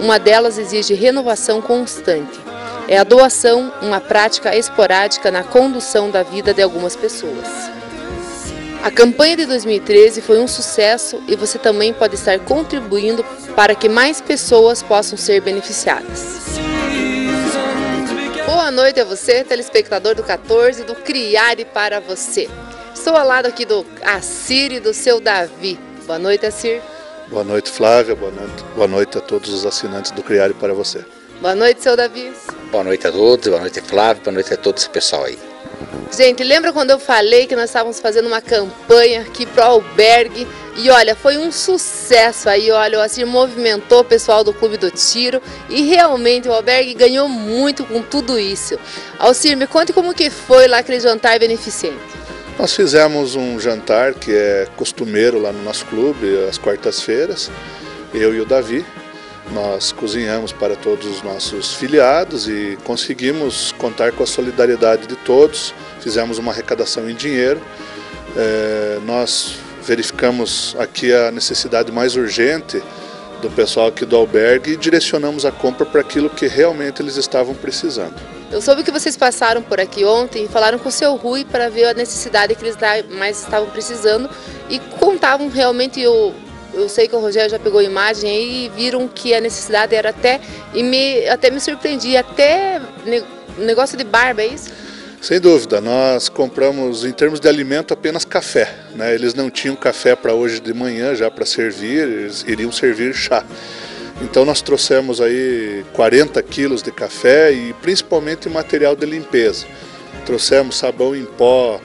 Uma delas exige renovação constante. É a doação, uma prática esporádica na condução da vida de algumas pessoas. A campanha de 2013 foi um sucesso e você também pode estar contribuindo para que mais pessoas possam ser beneficiadas. Boa noite a você, telespectador do 14 do Criare para Você. Estou ao lado aqui do Assir e do seu Davi. Boa noite, Assir. Boa noite, Flávia. Boa noite a todos os assinantes do Criare para Você. Boa noite, seu Davi. Boa noite a todos, boa noite, Flávia, boa noite a todo esse pessoal aí. Gente, lembra quando eu falei que nós estávamos fazendo uma campanha aqui pro albergue? E olha, foi um sucesso aí, olha, o Assir movimentou o pessoal do Clube do Tiro e realmente o albergue ganhou muito com tudo isso. Assir, me conte como que foi lá aquele jantar beneficente. Nós fizemos um jantar que é costumeiro lá no nosso clube, às quartas-feiras, eu e o Davi. Nós cozinhamos para todos os nossos filiados e conseguimos contar com a solidariedade de todos. Fizemos uma arrecadação em dinheiro. Nós verificamos aqui a necessidade mais urgente do pessoal aqui do albergue e direcionamos a compra para aquilo que realmente eles estavam precisando. Eu soube que vocês passaram por aqui ontem e falaram com o seu Rui para ver a necessidade que eles mais estavam precisando e contavam realmente, eu sei que o Rogério já pegou a imagem aí e viram que a necessidade era até me surpreendi, até negócio de barba, é isso? Sem dúvida, nós compramos em termos de alimento apenas café, né? Eles não tinham café para hoje de manhã já para servir, eles iriam servir chá. Então nós trouxemos aí 40 quilos de café e principalmente material de limpeza. Trouxemos sabão em pó,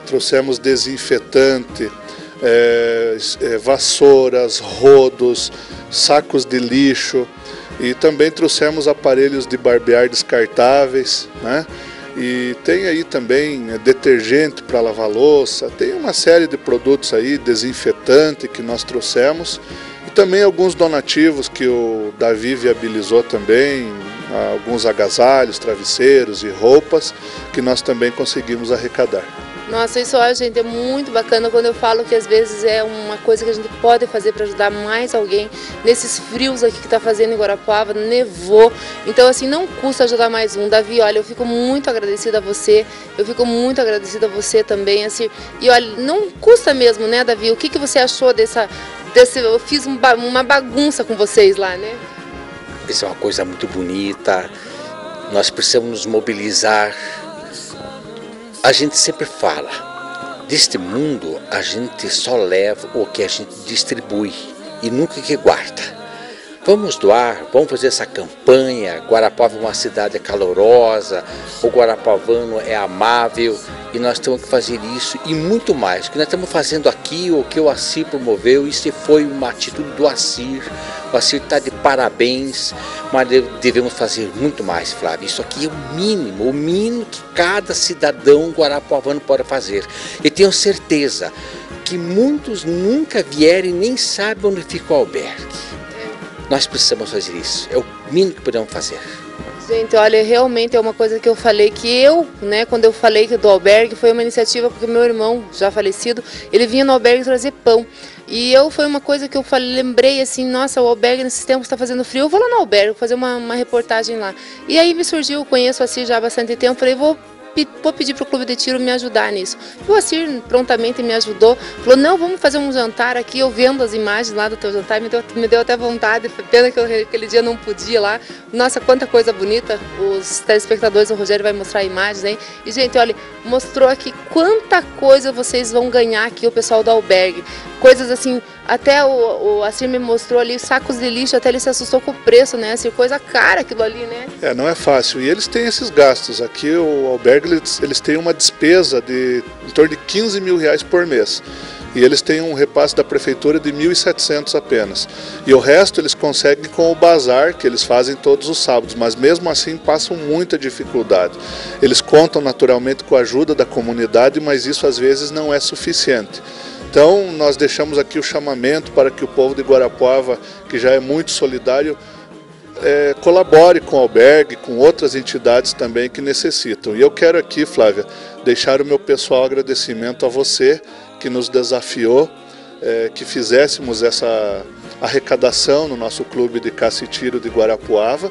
trouxemos desinfetante, vassouras, rodos, sacos de lixo e também trouxemos aparelhos de barbear descartáveis, né? E tem aí também detergente para lavar louça, tem uma série de produtos aí, desinfetante que nós trouxemos e também alguns donativos que o Davi viabilizou também, alguns agasalhos, travesseiros e roupas que nós também conseguimos arrecadar. Nossa, isso, gente, é muito bacana quando eu falo que às vezes é uma coisa que a gente pode fazer para ajudar mais alguém nesses frios aqui que está fazendo em Guarapuava, nevou, então assim, não custa ajudar mais um. Davi, olha, eu fico muito agradecida a você, eu fico muito agradecida a você também, assim, e olha, não custa mesmo, né, Davi? O que você achou eu fiz uma bagunça com vocês lá, né? Isso é uma coisa muito bonita, nós precisamos nos mobilizar. A gente sempre fala, deste mundo a gente só leva o que a gente distribui e nunca que guarda. Vamos doar, vamos fazer essa campanha. Guarapuava é uma cidade calorosa, o guarapavano é amável e nós temos que fazer isso e muito mais. O que nós estamos fazendo aqui, o que o Assir promoveu, isso foi uma atitude do Assir. O Assir está de parabéns, mas devemos fazer muito mais, Flávio. Isso aqui é o mínimo que cada cidadão guarapuavano pode fazer. E tenho certeza que muitos nunca vieram e nem sabem onde fica o albergue. Nós precisamos fazer isso, é o mínimo que podemos fazer. Gente, olha, realmente é uma coisa que eu falei que quando eu falei do albergue, foi uma iniciativa porque meu irmão, já falecido, ele vinha no albergue trazer pão. E foi uma coisa que eu lembrei assim, nossa, o albergue nesses tempos está fazendo frio, eu vou lá no albergue fazer uma reportagem lá. E aí me surgiu, eu conheço o Assir já há bastante tempo, falei, vou pedir para o Clube de Tiro me ajudar nisso. E o Assir prontamente me ajudou, falou, não, vamos fazer um jantar aqui, eu vendo as imagens lá do teu jantar, me deu até vontade, pena que aquele dia não podia ir lá. Nossa, quanta coisa bonita, os telespectadores, o Rogério vai mostrar imagens, hein? E gente, olha, mostrou aqui quanta coisa vocês vão ganhar aqui, o pessoal do albergue. Coisas assim, até o Assir me mostrou ali sacos de lixo, até ele se assustou com o preço, né? Assim, coisa cara aquilo ali, né? Não é fácil. E eles têm esses gastos. Aqui o albergue, eles têm uma despesa de em torno de 15 mil reais por mês. E eles têm um repasse da prefeitura de 1.700 apenas. E o resto eles conseguem com o bazar, que eles fazem todos os sábados, mas mesmo assim passam muita dificuldade. Eles contam naturalmente com a ajuda da comunidade, mas isso às vezes não é suficiente. Então nós deixamos aqui o chamamento para que o povo de Guarapuava, que já é muito solidário, colabore com o albergue, com outras entidades também que necessitam. E eu quero aqui, Flávia, deixar o meu pessoal agradecimento a você que nos desafiou, que fizéssemos essa arrecadação no nosso clube de caça e tiro de Guarapuava.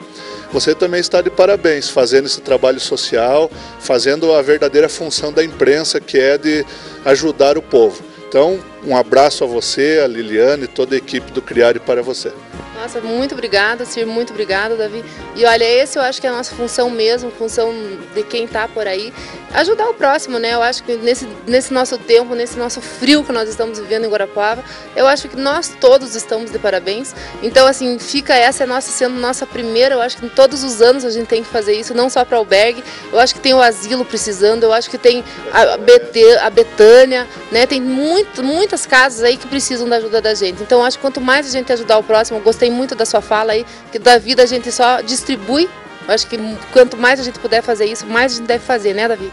Você também está de parabéns, fazendo esse trabalho social, fazendo a verdadeira função da imprensa, que é de ajudar o povo. Então, um abraço a você, a Liliane e toda a equipe do Criare para você. Nossa, muito obrigada, Sir, muito obrigada, Davi. E olha, esse eu acho que é a nossa função mesmo, função de quem está por aí, ajudar o próximo, né? Eu acho que nesse nosso tempo, nesse nosso frio que nós estamos vivendo em Guarapuava, eu acho que nós todos estamos de parabéns. Então, assim, essa sendo nossa primeira, eu acho que todos os anos a gente tem que fazer isso, não só para o albergue, eu acho que tem o asilo precisando, eu acho que tem a Betânia, né? Tem muitas casas aí que precisam da ajuda da gente. Então, eu acho que quanto mais a gente ajudar o próximo, eu gostei muito da sua fala aí, que da vida a gente só distribui. Eu acho que quanto mais a gente puder fazer isso, mais a gente deve fazer, né, Davi?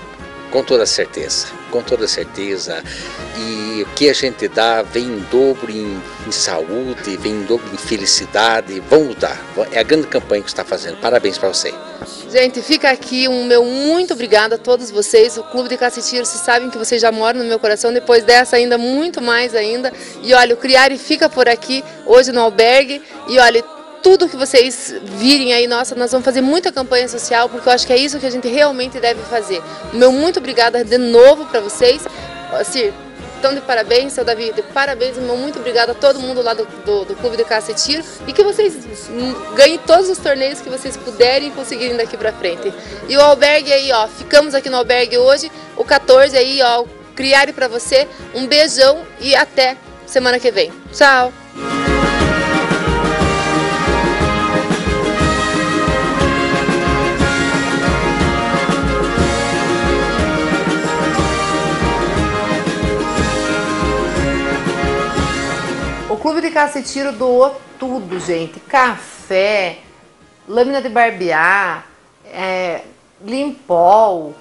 Com toda certeza, com toda certeza. E o que a gente dá vem em dobro em saúde, vem em dobro em felicidade. Vamos dar. É a grande campanha que você está fazendo. Parabéns para você. Gente, fica aqui um meu muito obrigado a todos vocês. O Clube de Caça e Tiro, vocês sabem que vocês já moram no meu coração. Depois dessa, ainda muito mais ainda. E olha, o Criare fica por aqui hoje no albergue. E olha, tudo que vocês virem aí, nossa, nós vamos fazer muita campanha social, porque eu acho que é isso que a gente realmente deve fazer. O meu muito obrigada de novo para vocês. Sir, então de parabéns, seu Davi, de parabéns, meu muito obrigada a todo mundo lá do Clube de Caça e Tiro, e que vocês ganhem todos os torneios que vocês puderem e conseguirem daqui para frente. E o albergue aí, ó, ficamos aqui no albergue hoje, o 14 aí, ó, Criare para você, um beijão e até semana que vem. Tchau! Cacetiro doou tudo, gente. Café, lâmina de barbear, limpol,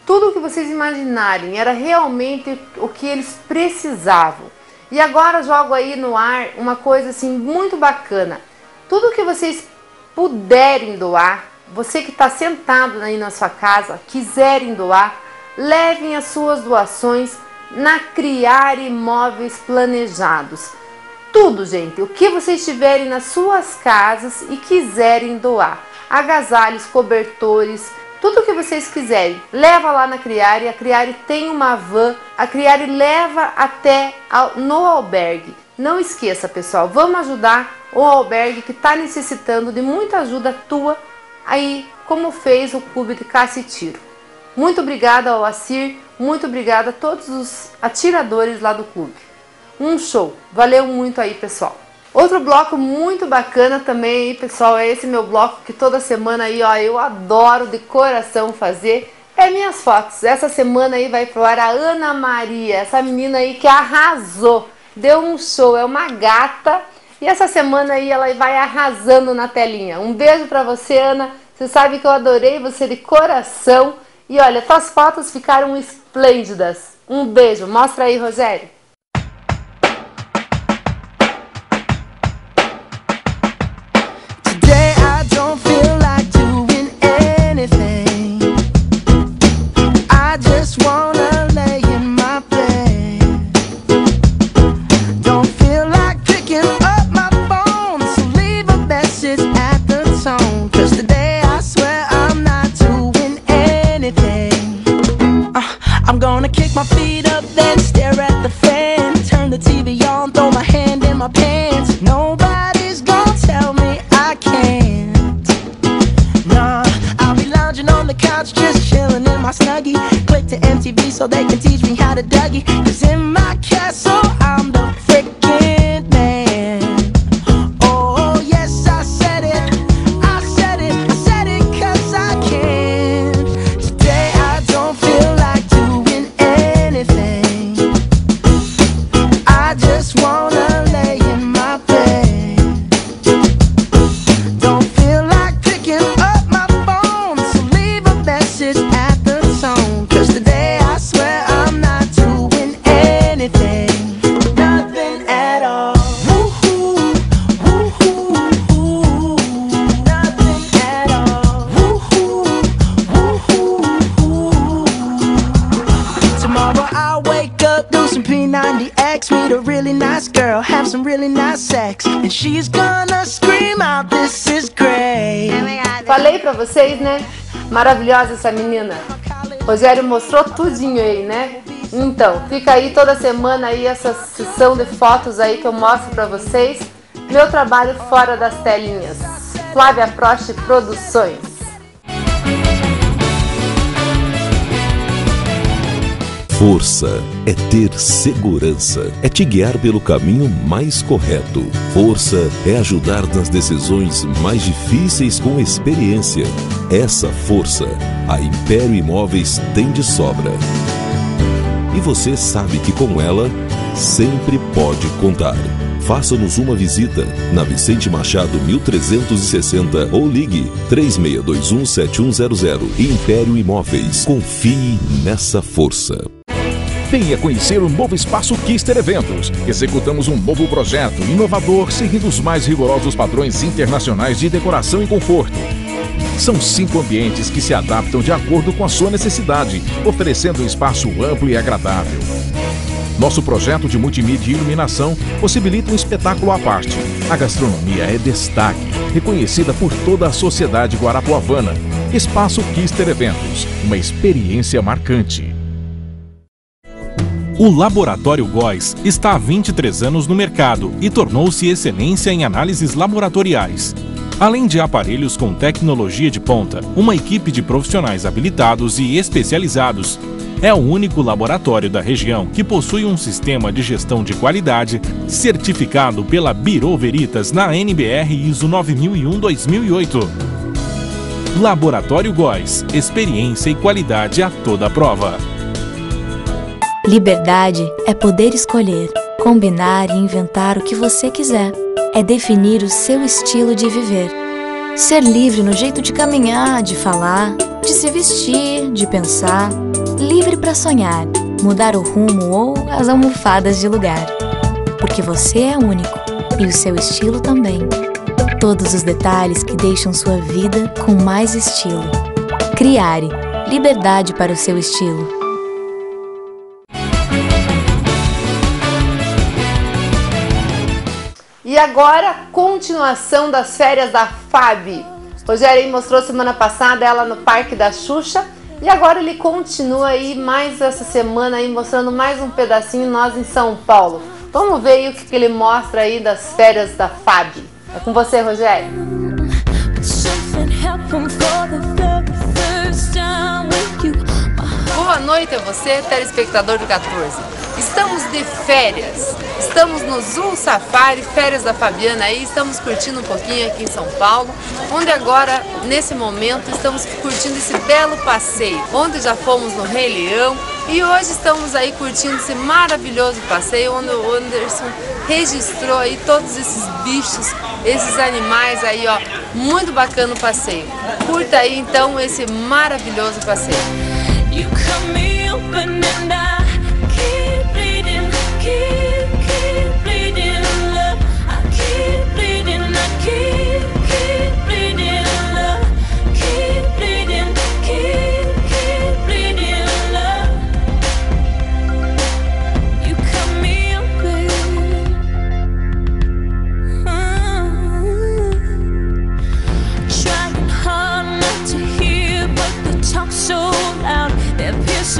tudo o que vocês imaginarem. Era realmente o que eles precisavam. E agora jogo aí no ar uma coisa assim muito bacana. Tudo que vocês puderem doar, você que está sentado aí na sua casa, quiserem doar, levem as suas doações na Criar Imóveis Planejados. Tudo, gente, o que vocês tiverem nas suas casas e quiserem doar. Agasalhos, cobertores, tudo o que vocês quiserem, leva lá na Criare. A Criare tem uma van, a Criare leva até no albergue. Não esqueça, pessoal, vamos ajudar o albergue que está necessitando de muita ajuda tua aí, como fez o Clube de Caça e Tiro. Muito obrigada ao Acir, muito obrigada a todos os atiradores lá do clube. Um show, valeu muito aí, pessoal. Outro bloco muito bacana também aí, pessoal, é esse meu bloco que toda semana aí, ó, eu adoro de coração fazer, é minhas fotos. Essa semana aí vai falar a Ana Maria, essa menina aí que arrasou, deu um show, é uma gata, e essa semana aí ela vai arrasando na telinha. Um beijo pra você, Ana, você sabe que eu adorei você de coração, e olha, tuas fotos ficaram esplêndidas. Um beijo, mostra aí, Rogério. I'm gonna kick my feet up, then stare at the fan. Turn the TV on, throw my hand in my pants. Nobody's gonna tell me I can't. Nah, I'll be lounging on the couch, just chilling in my Snuggie. Click to MTV so they can teach me how to Dougie. Cause in my castle, I'm the freaking man. Oh, yes, I said it. I said it. I said it cause I can. Today I don't feel like doing anything. I just wanna lay in my bed. Don't feel like picking up my phone, so leave a message at the tone. Cause today I swear I'm not doing anything. Nothing at all. Woohoo, woohoo, woohoo. Nothing at all. Woohoo, woohoo, woohoo. Tomorrow I'll wake up, do some P90X, meet a really nice girl, have some really nice sex, and she's gonna scream out, this is great. Falei pra vocês, né? Maravilhosa essa menina. Rogério mostrou tudinho aí, né? Então, fica aí toda semana aí essa sessão de fotos aí que eu mostro pra vocês. Meu trabalho fora das telinhas. Flávia Prost Produções. Força é ter segurança, é te guiar pelo caminho mais correto. Força é ajudar nas decisões mais difíceis com experiência. Essa força, a Império Imóveis tem de sobra. E você sabe que com ela, sempre pode contar. Faça-nos uma visita na Vicente Machado 1360 ou ligue 36217100. Império Imóveis. Confie nessa força. Venha conhecer o novo Espaço Kister Eventos. Executamos um novo projeto inovador, seguindo os mais rigorosos padrões internacionais de decoração e conforto. São 5 ambientes que se adaptam de acordo com a sua necessidade, oferecendo um espaço amplo e agradável. Nosso projeto de multimídia e iluminação possibilita um espetáculo à parte. A gastronomia é destaque, reconhecida por toda a sociedade guarapuavana. Espaço Kister Eventos, uma experiência marcante. O Laboratório Góes está há 23 anos no mercado e tornou-se excelência em análises laboratoriais. Além de aparelhos com tecnologia de ponta, uma equipe de profissionais habilitados e especializados, é o único laboratório da região que possui um sistema de gestão de qualidade certificado pela Bureau Veritas na NBR ISO 9001-2008. Laboratório Góes, experiência e qualidade a toda prova. Liberdade é poder escolher. combinar e inventar o que você quiser. É definir o seu estilo de viver. Ser livre no jeito de caminhar, de falar, de se vestir, de pensar. Livre para sonhar, mudar o rumo ou as almofadas de lugar. Porque você é único e o seu estilo também. Todos os detalhes que deixam sua vida com mais estilo. Criare, liberdade para o seu estilo. E agora, continuação das férias da Fabi. Rogério aí mostrou semana passada ela no Parque da Xuxa. E agora ele continua aí mais essa semana aí mostrando mais um pedacinho nós em São Paulo. Vamos ver aí o que ele mostra aí das férias da Fabi. É com você, Rogério. Boa noite a você, telespectador do 14. Estamos de férias, estamos no Zoo Safari, férias da Fabiana aí, estamos curtindo um pouquinho aqui em São Paulo, onde agora, nesse momento, estamos curtindo esse belo passeio, onde já fomos no Rei Leão e hoje estamos aí curtindo esse maravilhoso passeio, onde o Anderson registrou aí todos esses bichos, esses animais aí, ó, muito bacana o passeio. Curta aí então esse maravilhoso passeio.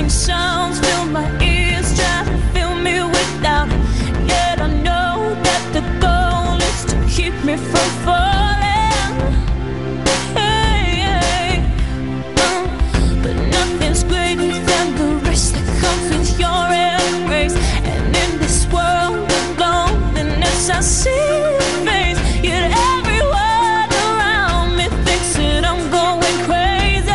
Sounds fill my ears, try to fill me with doubt. Yet I know that the goal is to keep me from falling. Hey, but nothing's greater than the risk that comes with your embrace. And in this world of loneliness, I see your face. Yet everyone around me thinks that I'm going crazy.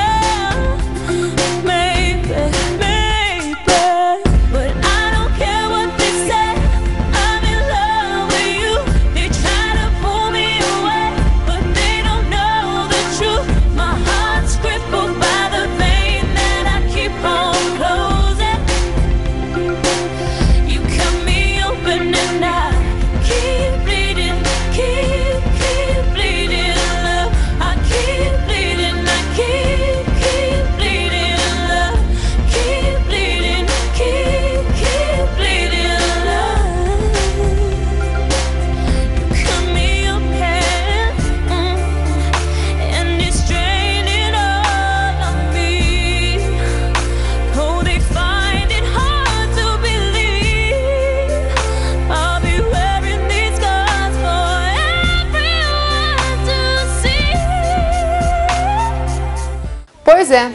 Pois é,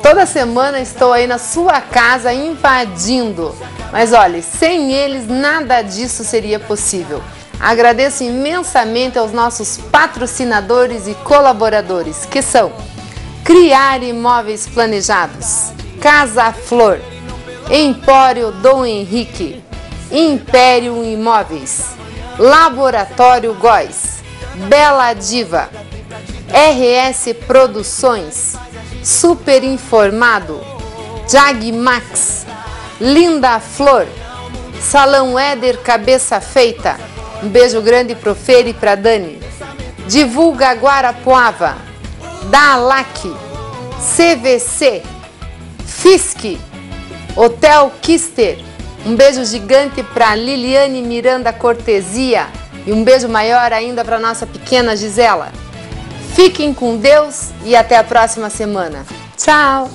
toda semana estou aí na sua casa invadindo, mas olha, sem eles nada disso seria possível. Agradeço imensamente aos nossos patrocinadores e colaboradores, que são Criare Imóveis Planejados, Casa Flor, Empório Dom Henrique, Império Imóveis, Laboratório Góes, Bela Diva, RS Produções, Super Informado, Jag Max, Linda Flor, Salão Éder Cabeça Feita, um beijo grande pro Fer e pra Dani, Divulga Guarapuava, Dalac, CVC, Fisk, Hotel Kister, um beijo gigante pra Liliane Miranda Cortesia e um beijo maior ainda pra nossa pequena Gisela. Fiquem com Deus e até a próxima semana. Tchau!